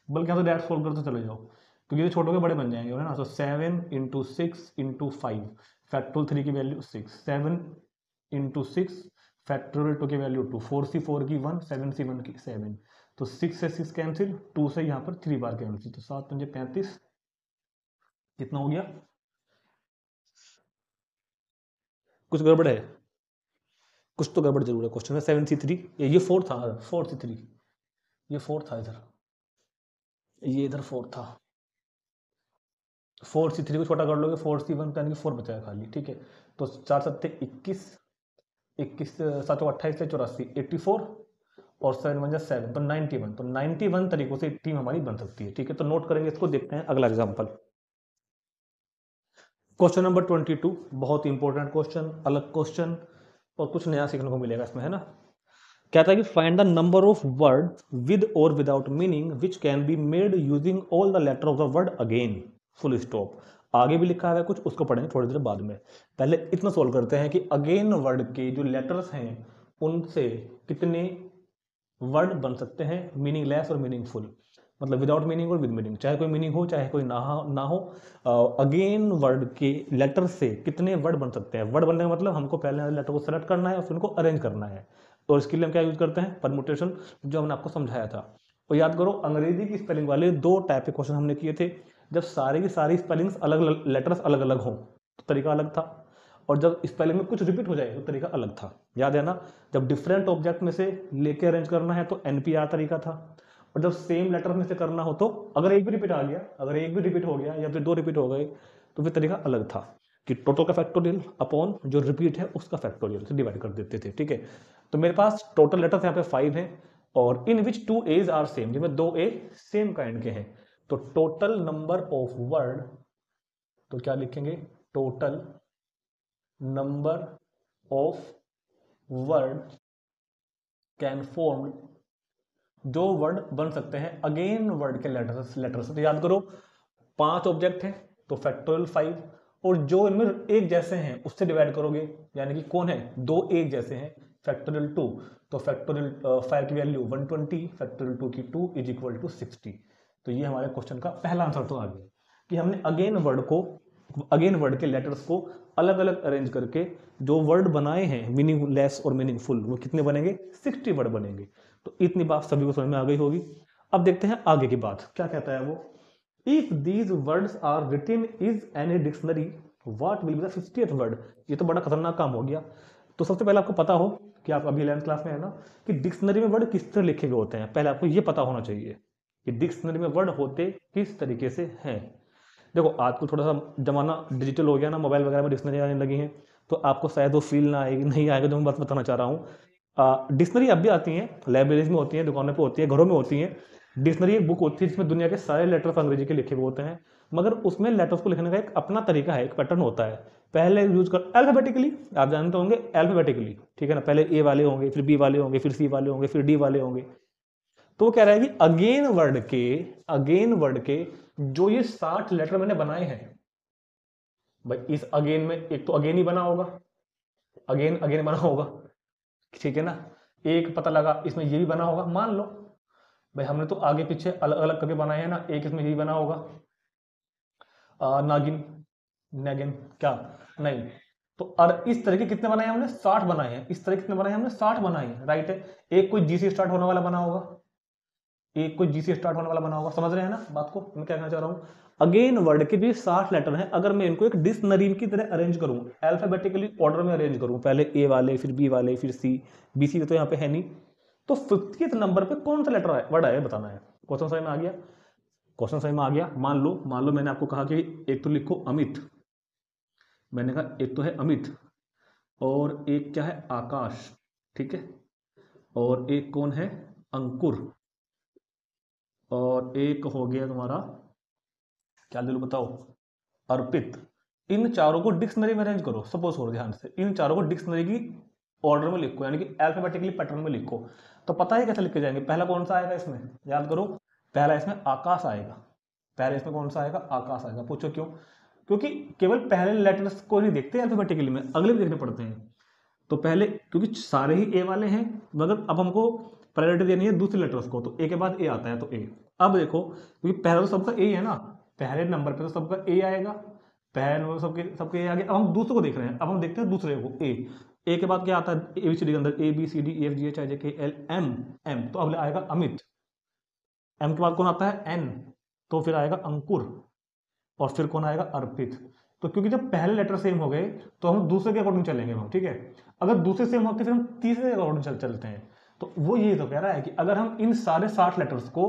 बल्कि यहाँ से डायरेक्ट सोल्व करते चले जाओ, क्योंकि ये छोटों के बड़े बन जाएंगे, है ना। तो 7 × 6 × 5 फैक्टोरियल 3 की वैल्यू 6, 7 × 6 फैक्टोरियल 2 की वैल्यू 2, 4 × 4 की 1, 7 × 1 की 7, तो 6 से 6 कैंसिल, 2 से यहाँ पर 3 बार कैंसिल, तो 7 × 5 = 35, कितना हो गया? कुछ गड़बड़ है, कुछ तो गड़बड़ जरूर है क्वेश्चन में। 7C3 ये 4 था, 4C3 ये 4 था, इधर ये इधर 4 था। 4C3 को छोटा कर लोगे 4C1 यानी कि 4 बचा है खाली, ठीक है। तो 4 7 21, 21 7 28 से 84 84 और 7 1 7, तो 91, तो 91 तरीकों से टीम हमारी बन सकती है, ठीक है। तो नोट करेंगे इसको। देखते हैं अगला एग्जांपल, क्वेश्चन नंबर 22, बहुत इंपॉर्टेंट क्वेश्चन, अलग क्वेश्चन और कुछ नया सीखने को मिलेगा इसमें, है ना। कहता है कि find the number of word with और without meaning which can be made using all the letter of the word again, full stop. आगे भी लिखा है कुछ, उसको पढ़ेंगे थोड़ी देर बाद में। पहले इतना सोल्व करते हैं कि अगेन वर्ड के जो लेटर्स हैं उनसे कितने वर्ड बन सकते हैं मीनिंगलेस और मीनिंगफुल, मतलब विदाउट मीनिंग और विद मीनिंग, चाहे कोई मीनिंग हो चाहे कोई ना हो। अगेन वर्ड के लेटर से कितने वर्ड बन सकते हैं। वर्ड बनने का मतलब हमको पहले लेटर को सेलेक्ट करना है और फिर उनको अरेंज करना है, और इसके लिए हम क्या यूज करते हैं? परमुटेशन, जो हमने आपको समझाया था। और याद करो, अंग्रेजी की स्पेलिंग वाले 2 टाइप के क्वेश्चन हमने किए थे। जब सारी की सारी स्पेलिंग्स अलग, लेटर्स अलग अलग हों तो तरीका अलग था, और जब स्पेलिंग में कुछ रिपीट हो जाए तो तरीका अलग था, याद है ना। जब डिफरेंट ऑब्जेक्ट में से लेके अरेंज करना है तो NPR तरीका था, और जब सेम लेटर में से करना हो तो अगर एक भी रिपीट आ गया, अगर एक भी रिपीट हो गया या फिर 2 रिपीट हो गए तो फिर तरीका अलग था कि टोटल का फैक्टोरियल अपॉन जो रिपीट है उसका फैक्टोरियल से डिवाइड कर देते थे, ठीक है। तो मेरे पास टोटल लेटर्स यहाँ पे 5 हैं, और इन विच 2 A's आर सेम, जिनमें 2 A सेम काइंड के हैं। तो टोटल नंबर ऑफ वर्ड, तो क्या लिखेंगे? Total number of word can form, जो वर्ड बन सकते हैं अगेन वर्ड के लेटर्स। तो याद करो 5 ऑब्जेक्ट हैं तो फैक्टोरियल 5, और जो इनमें एक जैसे हैं उससे डिवाइड करोगे, यानी कि कौन है? 2 एक जैसे हैं, फैक्टोरियल 2, तो फैक्टोरियल 5 की वैल्यू 120, फैक्टोरियल 2 की 2 = 60। तो ये हमारे क्वेश्चन का पहला आंसर तो आ गया कि हमने अगेन वर्ड के लेटर्स को अलग अलग अरेंज करके जो वर्ड बनाए हैं मीनिंगलेस और मीनिंगफुल, वो कितने बनेंगे? 60 वर्ड बनेंगे। तो इतनी बात सभी को समझ में आ गई होगी। अब देखते हैं आगे की बात, क्या कहता है वो। If these words are written is any dictionary what will be the 50th word. ये तो बड़ा खतरनाक काम हो गया। तो सबसे पहले आपको पता हो कि आप अभी 11th क्लास में है ना, कि डिक्शनरी में वर्ड किस तरह लिखे गए होते हैं। पहले आपको ये पता होना चाहिए कि डिक्शनरी में वर्ड होते किस तरीके से हैं। देखो आजकल थोड़ा सा जमाना डिजिटल हो गया ना, मोबाइल वगैरह में डिक्शनरी आने लगी हैं, तो आपको शायद वो फील ना आएगी, नहीं आएगा जो मैं बात बताना चाह रहा हूँ। डिक्शनरी अब भी आती हैं, लाइब्रेरीज में होती हैं, दुकानों पे होती है, घरों में होती हैं। डिक्शनरी एक बुक होती है जिसमें दुनिया के सारे लेटर्स अंग्रेजी के लिखे हुए होते हैं, मगर उसमें लेटर्स को लिखने का एक अपना तरीका है, एक पैटर्न होता है। पहले यूज कर अल्फाबेटिकली, आप जानते होंगे अल्फाबेटिकली, ठीक है ना। पहले ए वाले होंगे, फिर बी वाले होंगे, फिर सी वाले होंगे, फिर डी वाले होंगे। तो वो कह रहा है कि अगेन वर्ड के जो ये 60 लेटर मैंने बनाए हैं, भाई इस अगेन में एक तो अगेन ही बना होगा, अगेन बना होगा, ठीक है ना। एक पता लगा इसमें ये भी बना होगा, मान लो भाई हमने तो आगे पीछे अलग अलग करके बनाए हैं ना, एक इसमें ये भी बना होगा, नागिन, नैगिन, क्या नहीं। तो और इस तरह के कितने बनाए हमने? 60 बनाए हैं। इस तरह कितने बनाए हमने? 60 बनाए हैं, राइट है। एक कोई जी से स्टार्ट होने वाला बना होगा, एक कोई जी से स्टार्ट होने वाला बना होगा, समझ रहे हैं ना बात को मैं क्या कहना चाह रहा हूँ। अगेन वर्ड के भी 60 लेटर हैं, अगर मैं इनको एक डिक्शनरी की तरह अरेंज करूं, अल्फाबेटिकली ऑर्डर में अरेंज करूं, पहले ए वाले, फिर बी वाले, फिर सी, बी सी तो यहाँ पे है नहीं, तो 50th नंबर पे कौन सा लेटर है, वर्ड आया, बताना है। क्वेश्चन समझ में आ गया? क्वेश्चन समझ में आ गया। मान लो मैंने आपको कहा कि एक तो लिखो अमित, मैंने कहा एक तो है अमित, और एक क्या है? आकाश, ठीक है, और एक कौन है? अंकुर, और एक हो गया तुम्हारा, क्या ले लो बताओ? अर्पित। इन चारों को डिक्शनरी में अरेंज करो, सपोज करो ध्यान से, इन चारों को डिक्शनरी की ऑर्डर में लिखो, यानी कि अल्फाबेटिकली पैटर्न में लिखो। तो पता है कैसे लिखे जाएंगे? पहला कौन सा आएगा इसमें? याद करो, पहला इसमें आकाश आएगा। पहले इसमें कौन सा आएगा? आकाश आएगा। पूछो क्यों? क्योंकि केवल पहले लेटर्स को नहीं देखते अल्फाबेटिकली में, अगले भी देखने पड़ते हैं। तो पहले क्योंकि सारे ही ए वाले हैं, मगर अब हमको प्रायोरिटी देनी है दूसरे लेटर्स को, तो ए के बाद ए आता है तो ए। अब देखो क्योंकि पहला तो सबका ए है ना, पहले नंबर पे तो सबका ए आएगा, पहले नंबर सबके सबके ए आ गए। अब हम दूसरे को देख रहे हैं, अब हम देखते हैं दूसरे को ए के बाद क्या आता है एबीसीडी के अंदर, A B C D E F G H I J K L M M, तो अब आएगा अमित। एम के बाद कौन आता है एन, तो फिर आएगा अंकुर, और फिर कौन आएगा अर्पित। तो क्योंकि जब पहले लेटर सेम हो गए तो हम दूसरे के अकॉर्डिंग चलेंगे हम, ठीक है। अगर दूसरे सेम होते फिर हम तीसरे के अकॉर्डिंग चलते हैं। तो वो ये तो कह रहा है कि अगर हम इन सारे 60 लेटर्स को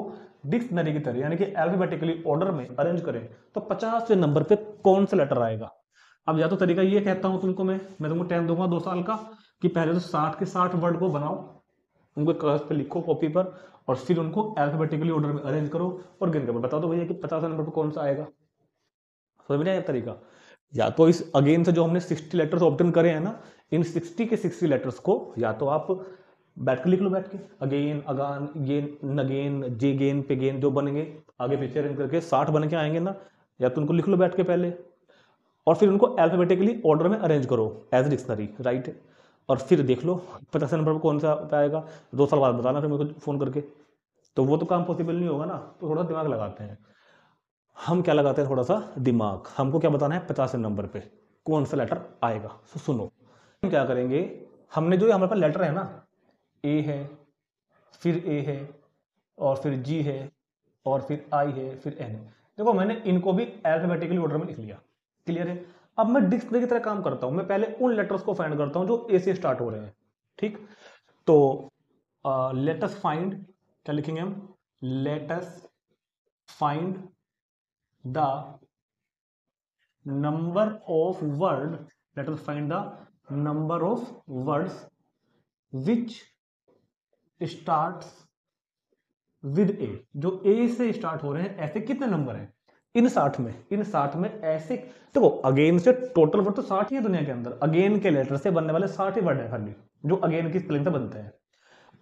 डिक्शनरी की तरह यानी कि अल्फाबेटिकली ऑर्डर में अरेंज करें तो 50वें नंबर पे कौन सा लेटर आएगा। अब या तो तरीका ये कहता हूं तुमको, मैं तुमको टाइम दूंगा 2 साल का, कि पहले तो 60 के 60 वर्ड को बनाओ, उनको कागज पे लिखो कॉपी पर, और फिर उनको अल्फाबेटिकली ऑर्डर में अरेंज करो और गिन कर बता दो भैया कि 50वें नंबर पर कौन सा आएगा। समझ में आया तरीका। या तो इस अगेन से जो हमने 60 लेटर्स ऑब्टेन करे हैं ना, इन 60 के 60 लेटर्स को या तो आप बैठ के लिख लो, बैठ के अगेन अगान गेन नगेन जे गेन पे गेन जो बनेंगे आगे पीछे अरेंज करके 60 बन के आएंगे ना, या तो उनको लिख लो बैठ के पहले, और फिर उनको अल्फाबेटिकली ऑर्डर में अरेंज करो एज डिक्शनरी, राइट। और फिर देख लो 50 नंबर पर कौन सा आएगा, 2 साल बाद बताना फिर मेरे को फोन करके। तो वो तो काम पॉसिबल नहीं होगा ना, तो थोड़ा दिमाग लगाते हैं हम। क्या लगाते हैं थोड़ा सा दिमाग, हमको क्या बताना है 50 नंबर पे कौन सा लेटर आएगा। तो सुनो हम क्या करेंगे, हमने जो हमारे पास लेटर है ना, ए है, फिर ए है, और फिर जी है, और फिर आई है, फिर एन है। देखो मैंने इनको भी अल्फाबेटिकली ऑर्डर में लिख लिया, क्लियर है। अब मैं डिक्शनरी की तरह काम करता हूं, मैं पहले उन लेटर्स को फाइंड करता हूं जो ए से स्टार्ट हो रहे हैं, ठीक। तो लेट अस फाइंड, क्या लिखेंगे हम, let us find the number of word, let us find the number of words which starts with a, जो a से स्टार्ट हो रहे हैं ऐसे कितने नंबर हैं इन 60 में। इन 60 में ऐसे देखो अगेन से टोटल वर्ड तो 60 ही है दुनिया के अंदर, अगेन के लेटर से बनने वाले 60 ही वर्ड है खाली जो अगेन की स्पेलिंग से बनते हैं।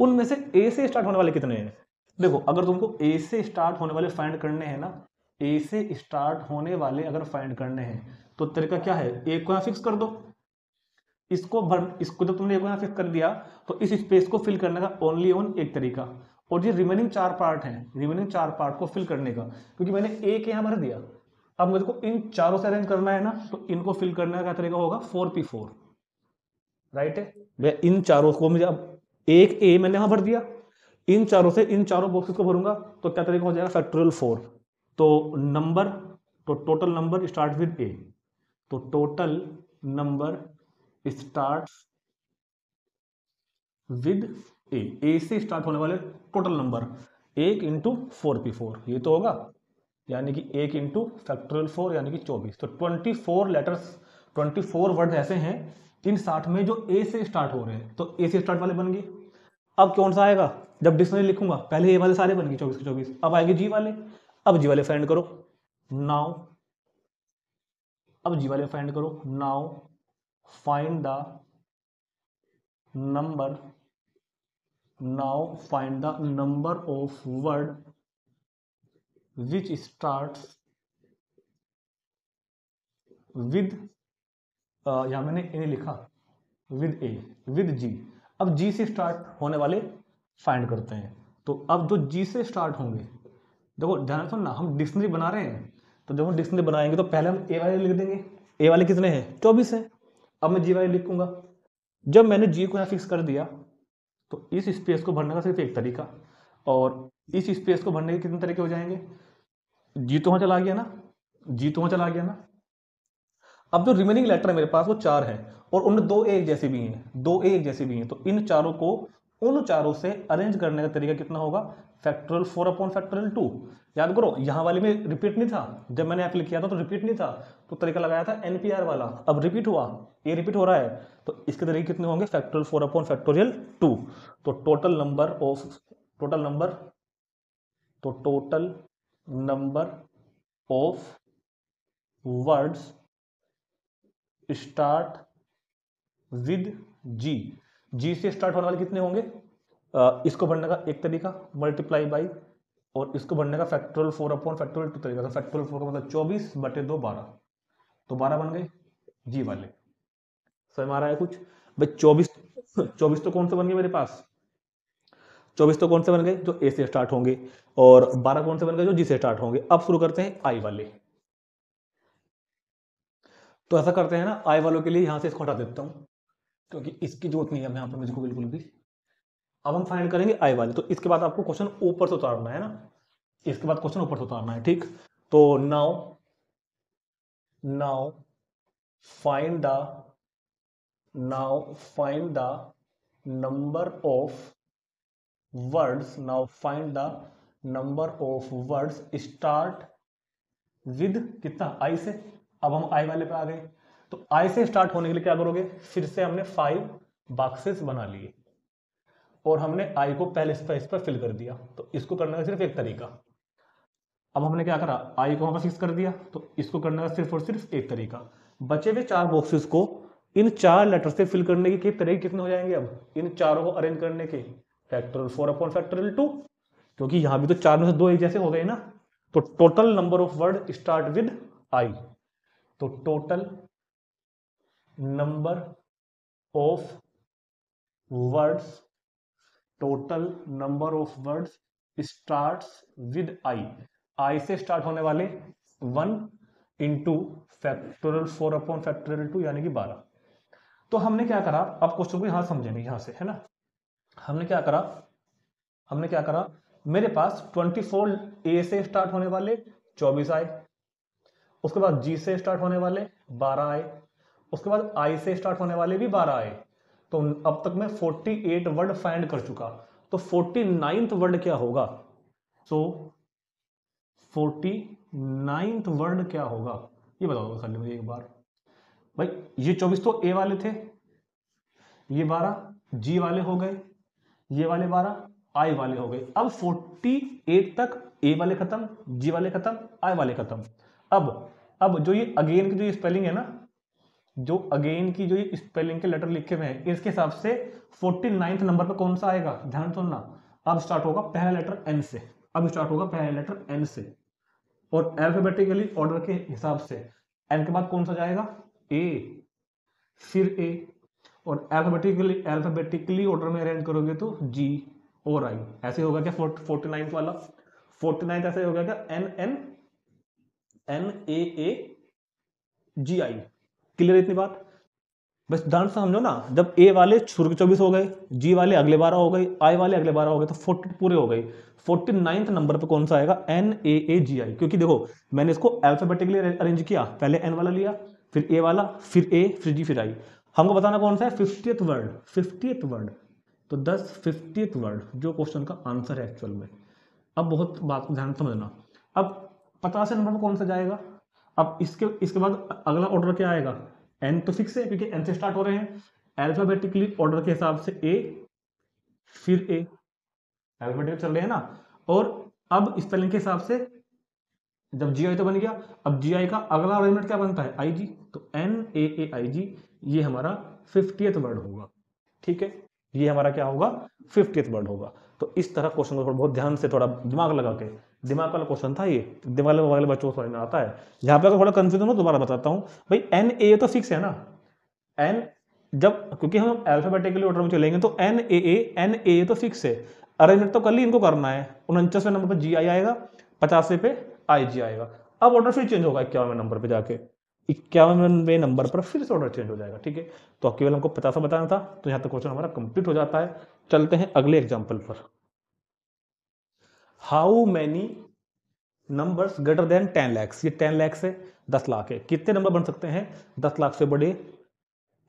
उनमें से ए से स्टार्ट होने वाले कितने हैं, देखो अगर तुमको ए से स्टार्ट होने वाले फाइंड करने हैं ना, ए से स्टार्ट होने वाले अगर फाइंड करने हैं तो तरीका क्या है, ए को यहां फिक्स कर दो, इसको जब तुमने ए को यहां फिक्स कर दिया तो इस स्पेस को फिल करने का ओनली ऑन एक तरीका, और ये रिमेनिंग 4 पार्ट हैं, रिमेनिंग 4 पार्ट को फिल करने का, क्योंकि मैंने ए के यहां भर दिया, अब मुझे को इन चारों से अरेंज करना है ना, तो इनको फिल करने का क्या तरीका होगा 4p4, राइट है। इन चारों को मुझे अब एक ए मैंने यहां भर दिया, इन चारों से इन चारों बॉक्सेस को भरूंगा तो क्या तरीका हो जाएगा फैक्टोरियल 4। तो नंबर, तो टोटल नंबर स्टार्ट विद ए, तो टोटल नंबर स्टार्ट्स विद ए से स्टार्ट होने वाले टोटल नंबर 1 इंटू 4p4 ये तो होगा, यानी कि 1 इंटू फैक्टोरियल 4 यानी कि 24। तो 24 लेटर्स 24 वर्ड ऐसे हैं इन 60 में जो ए से स्टार्ट हो रहे हैं, तो ए से स्टार्ट वाले बन गए। अब कौन सा आएगा, जब डिक्शनरी लिखूंगा पहले ए वाले सारे बन गए 24 के 24, अब आएंगे जी वाले, अब जी वाले फाइंड करो नाउ, अब जी वाले फाइंड करो now, find the number, now find the number of word which starts with, यहां मैंने ए लिखा विद ए, विद जी। अब जी से स्टार्ट होने वाले फाइंड करते हैं, तो अब जो जी से स्टार्ट होंगे, देखो ध्यान सुन ना, हम डिक्शनरी बना रहे हैं, तो जब हम डिक्शनरी बनाएंगे तो पहले हम ए वाले लिख देंगे, ए वाले कितने हैं 24 है, अब मैं जी वाले लिखूंगा। जब मैंने जी को यहाँ फिक्स कर दिया तो इस स्पेस को भरने का सिर्फ एक तरीका, और इस स्पेस को भरने के कितने तरीके हो जाएंगे, जी तो वहां चला गया ना, जी तो वहां चला गया ना। अब जो रिमेनिंग लेटर है मेरे पास वो 4 है, और उनमें 2 ए एक जैसे भी हैं, 2 ए एक जैसे भी हैं, तो इन चारों को उन चारों से अरेंज करने का तरीका कितना होगा, फैक्टोरियल 4 अपॉन फैक्टोरियल 2। याद करो यहाँ वाले में रिपीट नहीं था, जब मैंने ऐप किया था तो रिपीट नहीं था, तो तरीका लगाया था एनपीआर वाला, अब रिपीट हुआ, ये रिपीट हो रहा है, तो इसके तरीके कितने होंगे फैक्टोरियल 4 अपॉन फैक्टोरियल 2। तो total number of words start with G, G से स्टार्ट होने वाले कितने होंगे, इसको भरने का एक तरीका मल्टीप्लाई बाई, और इसको भरने का फैक्टोरियल 4 अपॉन फैक्टोरियल 2 तरीका, तो फैक्टोरियल 4 का मतलब 24 बटे 2 12, तो 12 बन गए जी वाले। समझ में आ रहा है कुछ भाई, 24 तो कौन से बन गए मेरे पास, 24 तो कौन से बन गए, जो ए से स्टार्ट होंगे, और 12 कौन से बन गए, जो जी से स्टार्ट होंगे। अब शुरू करते हैं आई वाले। तो ऐसा करते हैं ना, आई वालों के लिए यहां से इसको हटा देता हूं, क्योंकि इसकी जरूरत नहीं है यहाँ पर मुझको बिल्कुल भी। अब हम फाइंड करेंगे आई वाले। तो इसके बाद आपको क्वेश्चन ऊपर से उतारना है ना, इसके बाद क्वेश्चन ऊपर से उतारना है, ठीक। तो now now find the number of words, now find the number of words start with कितना, आई से। अब हम आई वाले पे आ गए। तो आई से स्टार्ट होने के लिए क्या करोगे, फिर से हमने 5 बॉक्सेस बना लिए और हमने आई को पहले स्पेस पर फिल कर दिया। तो इसको करने का सिर्फ एक तरीका। अब हमने क्या करा, आई को वहां पर फिक्स कर दिया, तो इसको करने का सिर्फ और सिर्फ एक तरीका। बचे हुए 4 बॉक्सेस को इन 4 लेटर से फिल करने के तरीके कितने हो जाएंगे। अब इन चारों को अरेंज करने के फैक्टोरियल 4 अपॉन फैक्टोरियल 2, क्योंकि यहां भी तो 4 में से 2 एक जैसे हो गए ना। तो total number of word start with I. तो total number of words starts with I. I से स्टार्ट होने वाले 1 इंटू फैक्टोरियल 4 अपॉन फैक्टोरियल 2 यानी कि 12। तो हमने क्या करा, अब क्वेश्चन को यहां समझेंगे, यहां से है ना। हमने क्या करा, मेरे पास 24 ए से स्टार्ट होने वाले 24 आए, उसके बाद जी से स्टार्ट होने वाले 12 आए, उसके बाद आई से स्टार्ट होने वाले भी 12 आए। तो अब तक मैं 48 वर्ड फाइंड कर चुका। तो 49th वर्ड क्या होगा, सो 49th वर्ड क्या होगा, ये बताओ खाली मुझे एक बार। भाई ये 24 तो ए वाले थे, ये 12 जी वाले हो गए, ये वाले 12 आई वाले हो गए। अब 48 तक ए वाले खत्म, जी वाले खत्म, आई वाले खत्म। अब जो ये अगेन की जो ये स्पेलिंग है ना, जो अगेन की जो ये स्पेलिंग के लेटर लिखे हुए हैं, इसके हिसाब से 49th नंबर पर कौन सा आएगा, ध्यान सुनना। अब स्टार्ट होगा पहला लेटर एन से, अब स्टार्ट होगा पहला लेटर एन से, और अल्फाबेटिकली ऑर्डर के हिसाब से एन के बाद कौन सा जाएगा, ए, फिर ए, और अल्फाबेटिकली ऑर्डर में अरेंज करोगे तो जी और आई। ऐसे होगा क्या 49th वाला, 49th ऐसे होगा क्या, N N N A G I. Clear इतनी बात, बस ध्यान से समझो ना। जब ए वाले शुरू के 24 हो गए, जी वाले अगले 12 हो गए, आई वाले अगले 12 हो गए, तो 40 पूरे हो गए। 49th नंबर पे कौन सा आएगा, एन ए जी आई। क्योंकि देखो मैंने इसको अल्फाबेटिकली अरेंज किया, पहले एन वाला लिया, फिर ए वाला, फिर ए, फिर जी, फिर आई। हमको बताना कौन सा है, 50th वर्ड, 50th वर्ड। तो 50th वर्ड जो क्वेश्चन का आंसर है एक्चुअल में। अब बहुत बात ध्यान समझना। अब 50 नंबर पर कौन सा जाएगा। अब इसके बाद अगला ऑर्डर क्या आएगा, एन तो फिक्स है क्योंकि एन से स्टार्ट हो रहे हैं। अल्फाबेटिकली ऑर्डर के हिसाब से ए, फिर ए, अल्फाबेटिकली चल रहे हैं ना। और अब स्पेलिंग के हिसाब से जब जी आई तो बन गया, अब जी आई का अगला अरेंजमेंट क्या बनता है, आई जी। तो एन ए आई जी, ये हमारा 50th वर्ड होगा। ठीक है, ये हमारा क्या होगा, 50th वर्ड होगा। तो इस तरह क्वेश्चन को बहुत ध्यान से थोड़ा दिमाग लगा के, दिमाग वाला क्वेश्चन था ये, दिमाग वाले बच्चों को समझ में आता है। यहाँ पे अगर थोड़ा कंफ्यूजन हो दोबारा बताता हूँ। भाई एन ए तो फिक्स है ना, एन जब, क्योंकि हम अल्फाबेटिकली ऑर्डर में चलेंगे तो एन ए तो फिक्स है। अरेंजमेंट तो कल ही इनको करना है। 49वें नंबर पर जी आई आएगा, 50वें पे आई जी आएगा। अब ऑर्डर फिर चेंज होगा 51वें नंबर पे जाके, 51वें नंबर पर फिर से ऑर्डर चेंज हो जाएगा। ठीक है, तो केवल हमको 50 बताना था, तो यहाँ तक क्वेश्चन हमारा कंप्लीट हो जाता है। चलते हैं अगले एग्जाम्पल पर। How many numbers greater than 10 lakh. ये 10 लाख से 10 लाख है, कितने नंबर बन सकते हैं 10 लाख से बड़े।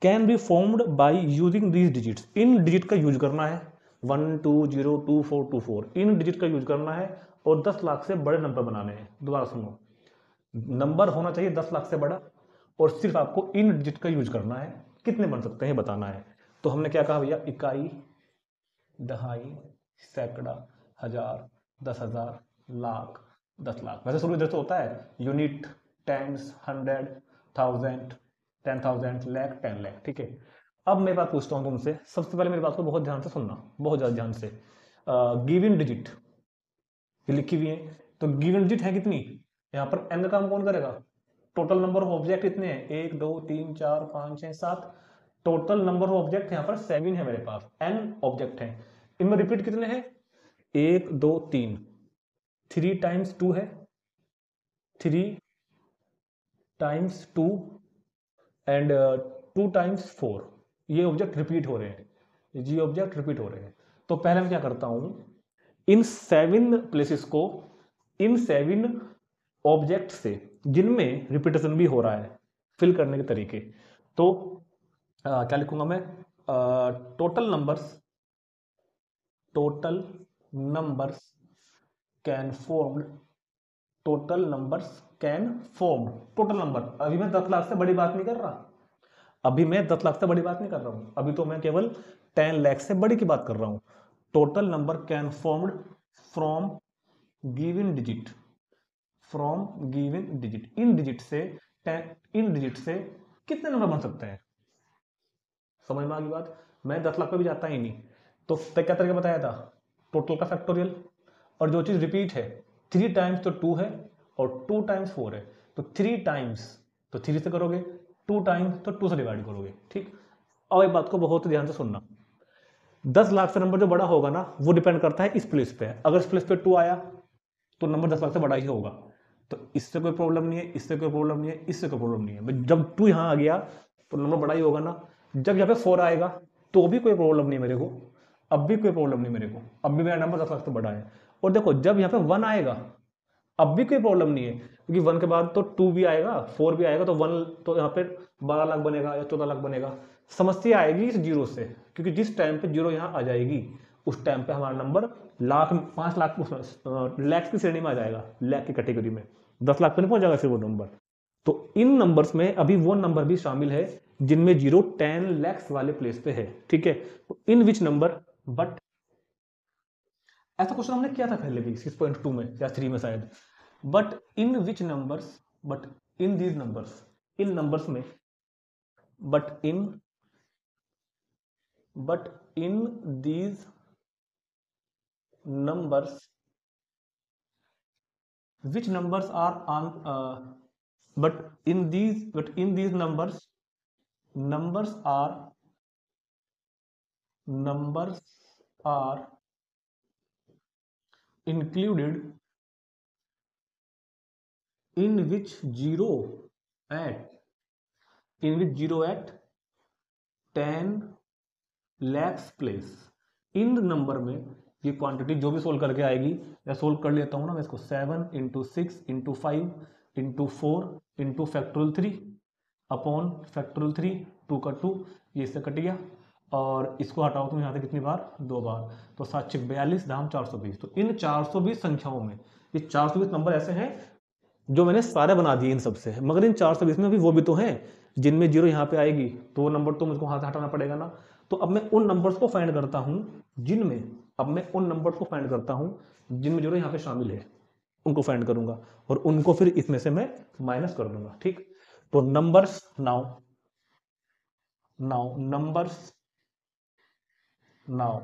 Can be formed by using these digits. In digit का यूज करना है, 1 2 0 2 4 2 4, इन डिजिट का यूज करना है और 10 लाख से बड़े नंबर बनाने हैं। दोबारा सुनो, नंबर होना चाहिए 10 लाख से बड़ा और सिर्फ आपको इन डिजिट का यूज करना है। कितने बन सकते हैं बताना है। तो हमने क्या कहा भैया, इकाई, दहाई, सैकड़ा, हजार, 10,000, लाख, 10 लाख। वैसे शुरू इधर से होता है, यूनिट, टेंस, 100, 1000, 10,000, लाख, 10 लाख। ठीक है, अब मैं बात पूछता हूँ तुमसे। सबसे पहले मेरी बात को बहुत ध्यान से सुनना, बहुत ज्यादा ध्यान से। गिवन डिजिट लिखी हुई है, तो गिवन डिजिट है कितनी, यहाँ पर एन का काम कौन करेगा। टोटल नंबर ऑफ ऑब्जेक्ट कितने हैं, 1 2 3 4 5 6 7। टोटल नंबर ऑफ ऑब्जेक्ट यहाँ पर 7 है, मेरे पास n ऑब्जेक्ट है। इनमें रिपीट कितने हैं? 1 2 3, 3 टाइम्स 2 है, 3 टाइम्स 2 एंड 2 टाइम्स 4। ये ऑब्जेक्ट रिपीट हो रहे हैं, ये ऑब्जेक्ट रिपीट हो रहे हैं। तो पहले मैं क्या करता हूं, इन 7 प्लेसेस को, इन 7 ऑब्जेक्ट से जिनमें रिपीटेशन भी हो रहा है, फिल करने के तरीके। तो क्या लिखूंगा मैं? Total numbers can form, total numbers can form, total number. अभी मैं 10 लाख से बड़ी बात नहीं कर रहा, अभी मैं 10 लाख से बड़ी बात नहीं कर रहा हूं, अभी तो मैं केवल 10 लाख से बड़ी की बात कर रहा हूं। Total number can formed from given digit, from given digit. In digit से, इन डिजिट से कितने नंबर बन सकते हैं? समझ में आ गई बात? मैं 10 लाख पे भी जाता ही नहीं। तो क्या तरीका बताया था? टोटल का फैक्टोरियल, और जो चीज रिपीट है, 3 टाइम्स तो 2 है और 2 टाइम्स 4 है, तो 3 टाइम्स तो 3 से करोगे, 2 टाइम्स तो 2 से डिवाइड करोगे। ठीक, और एक बात को बहुत ध्यान से सुनना, 10 लाख से नंबर जो बड़ा होगा ना, वो डिपेंड करता है इस प्लेस पे। अगर इस प्लेस पे 2 आया तो नंबर 10 लाख से बड़ा ही होगा। तो इससे कोई प्रॉब्लम नहीं है, इससे कोई प्रॉब्लम नहीं है, इससे कोई प्रॉब्लम नहीं है। जब 2 यहां आ गया तो नंबर बड़ा ही होगा ना। जब यहाँ पे 4 आएगा तो भी कोई प्रॉब्लम नहीं मेरे को, अब भी कोई प्रॉब्लम नहीं मेरे को, अब भी मेरा नंबर 10 लाख से बड़ा है। और देखो जब यहाँ पे 1 आएगा, अब भी कोई प्रॉब्लम नहीं है, क्योंकि 1 के बाद तो 2 भी आएगा, 4 भी आएगा, तो 1 तो यहाँ पे 12 लाख बनेगा या 14 लाख बनेगा। समस्या आएगी इस जीरो से, क्योंकि जिस टाइम पे जीरो यहाँ आ जाएगी उस टाइम पे हमारा नंबर लाख, 5 लाख, लैक्स की श्रेणी में आ जाएगा, लैख की कैटेगरी में। 10 लाख पे नहीं पहुंच जाएगा फिर वो नंबर। तो इन नंबर्स में अभी वो नंबर भी शामिल है जिनमें जीरो 10 लैक्स वाले प्लेस पे है। ठीक है, तो इन विच नंबर, बट ऐसा क्वेश्चन हमने किया था पहले भी 6.2 में या 3 में शायद। But in which numbers, but in these numbers, in numbers में, but in these numbers, which numbers are on but in these numbers are included in which zero at 10 lakhs place। In number में ये quantity जो भी solve करके आएगी, या solve कर लेता हूं ना मैं इसको, 7 into 6 into 5 into 4 into factorial 3 upon factorial 3, 2 का 2, ये इससे कट गया, और इसको हटाओ तुम यहाँ से कितनी बार? 2 बार, तो 7 6 42 धाम 420। तो इन 420 संख्याओं में ये 420 नंबर ऐसे हैं जो मैंने सारे बना दिए इन सबसे, मगर इन 420 में भी वो भी तो हैं जिनमें जीरो यहाँ पे आएगी, तो वो नंबर तो मुझको हाथ से हटाना पड़ेगा ना। तो अब मैं उन नंबर्स को फाइंड करता हूं जिनमें, अब मैं उन नंबर्स को फाइंड करता हूं जिनमें जीरो यहाँ पे शामिल है, उनको फाइंड करूंगा और उनको फिर इसमें से मैं माइनस कर दूंगा। ठीक, तो numbers now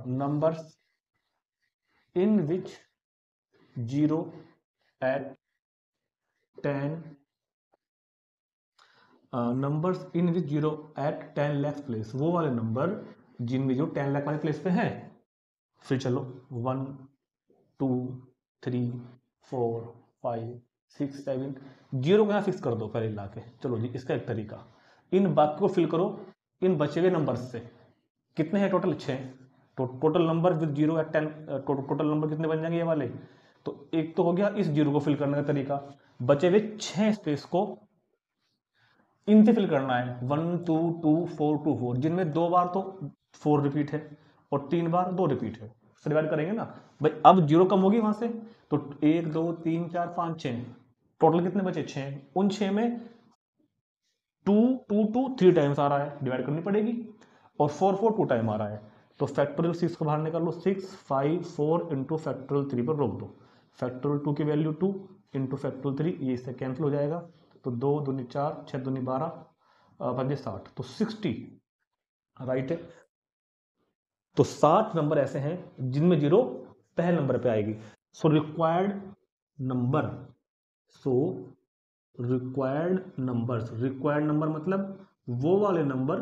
numbers in which zero at 10 numbers in which zero at 10 lakh place, वो वाले नंबर जिनमें जो 10 लाख वाले प्लेस पे हैं। फिर चलो 1 2 3 4 5 6 7, जीरो को यहाँ फिक्स कर दो पहले ला के। चलो जी, इसका एक तरीका, इन बाकी को फिल करो इन बचे हुए नंबर्स से। कितने हैं टोटल? 6। तो total number with zero at 10, total number कितने बन जाएंगे ये वाले? तो एक तो हो गया इस जीरो को फिल करने का तरीका, बचे हुए 6 स्पेस को इनसे फिल करना है, 1 2 2 4 2 4, जिनमें 2 बार तो 4 रिपीट है और 3 बार 2 रिपीट है, डिवाइड करेंगे ना भाई। अब जीरो कम होगी वहां से, तो 1 2 3 4 5 6, टोटल कितने बचे? 6। उन 6 में 2 2 2 3 टाइम्स आ रहा है, डिवाइड करनी पड़ेगी, और 4 4 2 टाइम आ रहा है, तो फैक्टोरियल 6 को बाहर निकाल लो, 6 5 4 इंटू फैक्टोरियल 3 पर रोक दो, फैक्टोरियल 2 की वैल्यू 2 इंटू फैक्टोरियल 3, ये इससे कैंसिल हो जाएगा, तो 2 दूनी 4 6 दूनी 12 5 60, तो 60 राइट है। तो 60 नंबर ऐसे हैं जिनमें जीरो पहले नंबर पे आएगी। So required number, so required numbers, required number मतलब वो वाले नंबर,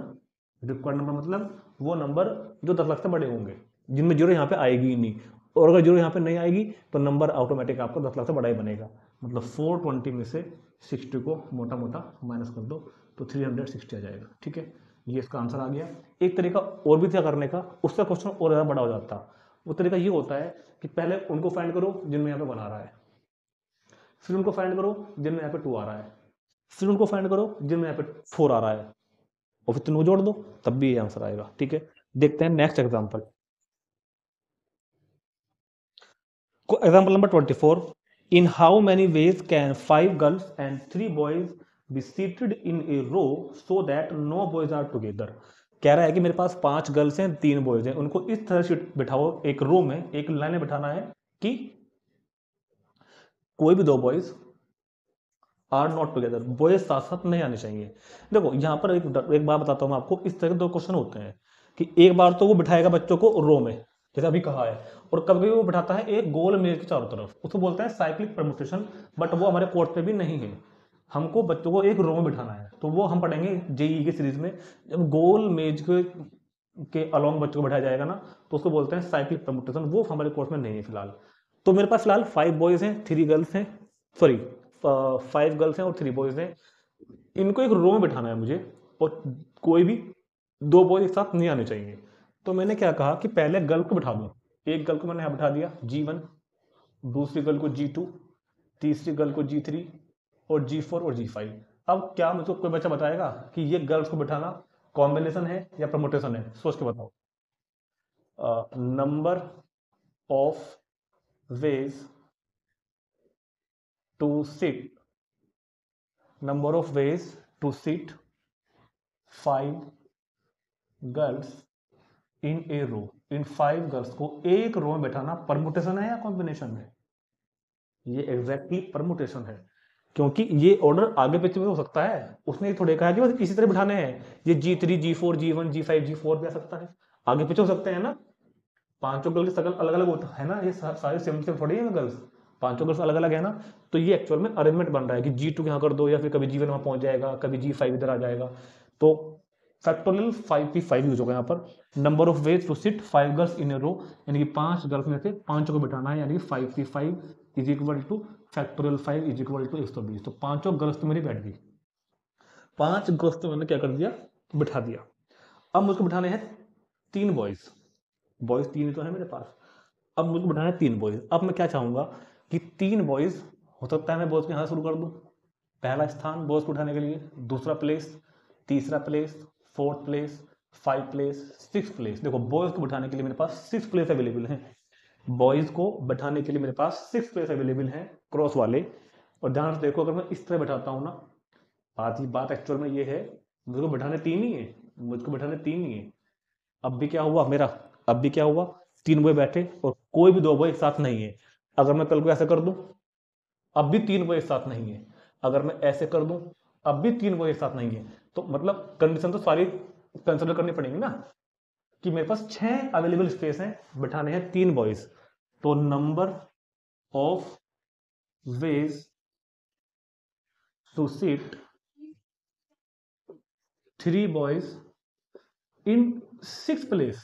रिक्वायर्ड नंबर मतलब वो नंबर जो 10 लाख से बड़े होंगे, जिनमें जीरो यहाँ पे आएगी ही नहीं, और अगर जीरो यहाँ पे नहीं आएगी तो नंबर ऑटोमेटिक आपको 10 लाख से बड़ा ही बनेगा। मतलब 420 में से 60 को मोटा मोटा माइनस कर दो तो 360 आ जाएगा। ठीक है, ये इसका आंसर आ गया। एक तरीका और भी था करने का, उसका क्वेश्चन और ज़्यादा बड़ा हो जाता। वो तरीका ये होता है कि पहले उनको फाइंड करो जिनमें यहाँ पे 1 आ रहा है, फिर उनको फाइंड करो जिनमें यहाँ पे 2 आ रहा है, फिर उनको फाइंड करो जिनमें यहाँ पे 4 आ रहा है, और फिर तीनों जोड़ दो, तब भी ये आंसर आएगा। ठीक है, देखते हैं next example. Example number 24, in how many ways can 5 girls and 3 boys be seated in a row so that no boys are together. कह रहा है कि मेरे पास 5 गर्ल्स हैं 3 बॉयज हैं, उनको इस तरह से बिठाओ एक रो में, एक लाइन में बिठाना है कि कोई भी 2 boys are not together, boys साथ साथ नहीं आने चाहिए। देखो यहाँ पर एक बात बताता हूँ मैं आपको, इस तरह के 2 क्वेश्चन होते हैं कि एक बार तो वो बिठाएगा बच्चों को रो में जैसे अभी कहा है, और कभी वो बिठाता है एक गोल मेज के चारों तरफ, उसको बोलते हैं साइक्लिक परम्यूटेशन, बट वो हमारे कोर्स पे भी नहीं है। हमको बच्चों को एक रो में बिठाना है, तो वो हम पढ़ेंगे जेईई की सीरीज में, जब गोल मेज के अलॉन्ग बच्चों को बिठाया जाएगा ना, तो उसको बोलते हैं साइक्लिक परम्यूटेशन, वो हमारे कोर्स में नहीं है फिलहाल। तो मेरे पास फिलहाल 5 बॉयज हैं 3 गर्ल्स हैं, सॉरी 5 गर्ल्स हैं और 3 बॉयज हैं, इनको एक रो में बिठाना है मुझे, और कोई भी 2 बॉयज एक साथ नहीं आने चाहिए। तो मैंने क्या कहा कि पहले गर्ल को बिठा दूं, एक गर्ल को मैंने यहाँ बिठा दिया G1, दूसरी गर्ल को G2, तीसरी गर्ल को G3 और G4 और G5। अब क्या मुझको कोई बच्चा बताएगा कि ये गर्ल्स को बिठाना कॉम्बिनेशन है या परमुटेशन है? सोच के बताओ। Number of ways to sit, number of ways to sit 5 girls in a row, इन 5 गर्ल्स को एक रो में बैठाना परमुटेशन है या कॉम्बिनेशन है? ये एग्जैक्टली परमुटेशन है, क्योंकि ये ऑर्डर आगे पीछे भी हो सकता है। उसने थोड़े कहा कि बस इसी तरह बिठाने हैं, ये G3 G4 G1 G5 G4 भी आ सकता है, आगे पीछे हो सकते हैं ना। 5 गर्ल्स सकल अलग अलग होता है ना, ये सारे सेम सेम थोड़ी है गर्ल्स, 5 गर्ल्स अलग अलग है ना। तो ये एक्चुअल में अरेंजमेंट बन रहा है कि G2 यहाँ कर दो, या फिर कभी G1 वहां पहुंच जाएगा, कभी G5 इधर आ जाएगा। तो फैक्टोरियल 5p5 यूज होगा यहाँ पर। Number of ways to sit 5 girls in a row, यानी कि 5 गर्ल्स में से 5 को बिठाना है, यानी कि 5p5 is equal to factorial 5 is equal to 120। तो 5 गर्ल्स तो मेरी बैठ गई, 5 गर्ल्स तो मैंने क्या कर दिया, बिठा दिया। अब मुझको बिठाने हैं 3 बॉयज, बॉयज 3 तो है मेरे पास, अब मुझको बिठाना है 3 बॉयज। अब मैं क्या चाहूंगा कि 3 बॉयज, हो सकता है मैं बॉयज के यहाँ शुरू कर दूं, पहला स्थान बॉयज को उठाने के लिए, दूसरा प्लेस, तीसरा place, 4th place, 5 place, 6 place. देखो बॉयज को बिठाने के लिए मेरे पास 6 प्लेस अवेलेबल हैं, बॉयज को बैठाने के लिए मेरे पास 6 प्लेस अवेलेबल हैं क्रॉस वाले। और ध्यान से देखो, अगर मैं इस तरह बैठाता हूँ ना, बात एक्चुअल में ये है, मुझको बैठाने 3 ही है, मुझको बैठाने 3 ही है। अब भी क्या हुआ मेरा, अब भी क्या हुआ, 3 बॉय बैठे और कोई भी 2 बॉय एक साथ नहीं है। अगर मैं कल को ऐसा कर दूं, अब भी 3 बॉय एक साथ नहीं है। अगर मैं ऐसे कर दूं, अब भी 3 बॉय एक साथ नहीं है। तो मतलब कंडीशन तो सारी कंसिडर करनी पड़ेगी ना, कि मेरे पास 6 अवेलेबल स्पेस हैं, बैठाने हैं 3 बॉयज। तो number of ways to sit 3 boys in 6 place,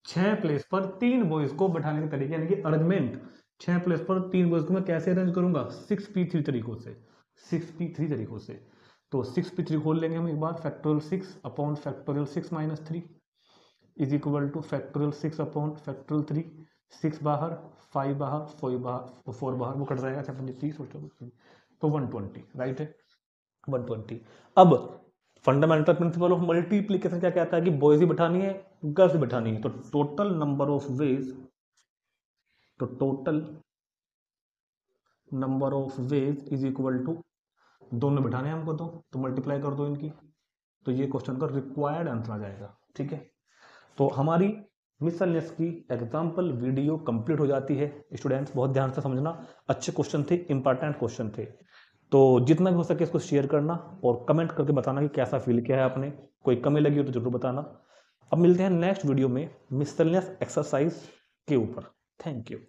6 place पर 3 बॉयज को बैठाने के तरीके, यानी कि अरेंजमेंट 6 प्लेस पर 3 बॉयज को मैं कैसे अरेंज करूंगा, 6p3 तरीकों से, 6p3 तरीकों से। तो 6p3 खोल लेंगे हम एक बार, factorial 6 upon factorial 6 minus 3 is equal to factorial 6 upon factorial 3, 6 बाहर, 5 बाहर, 4 बाहर, वो कट जाएगा 30 तो 120, राइट है 120। अब फंडामेंटल प्रिंसिपल ऑफ मल्टीप्लीकेशन क्या कहता है कि बॉयज ही बैठानी है, गर्ल्स ही बैठानी है। तो टोटल नंबर ऑफ वेज, तो total number of ways is equal to, दोनों बैठाने हैं हमको तो मल्टीप्लाई कर दो इनकी, तो ये क्वेश्चन का रिक्वायर्ड आंसर आ जाएगा। ठीक है, तो हमारी मिसलेनियस की एग्जाम्पल वीडियो कंप्लीट हो जाती है। स्टूडेंट्स बहुत ध्यान से समझना, अच्छे क्वेश्चन थे, इंपॉर्टेंट क्वेश्चन थे। तो जितना भी हो सके इसको शेयर करना और कमेंट करके बताना कि कैसा फील किया है आपने, कोई कमी लगी हो तो जरूर बताना। अब मिलते हैं नेक्स्ट वीडियो में मिसलेनियस एक्सरसाइज के ऊपर। Thank you.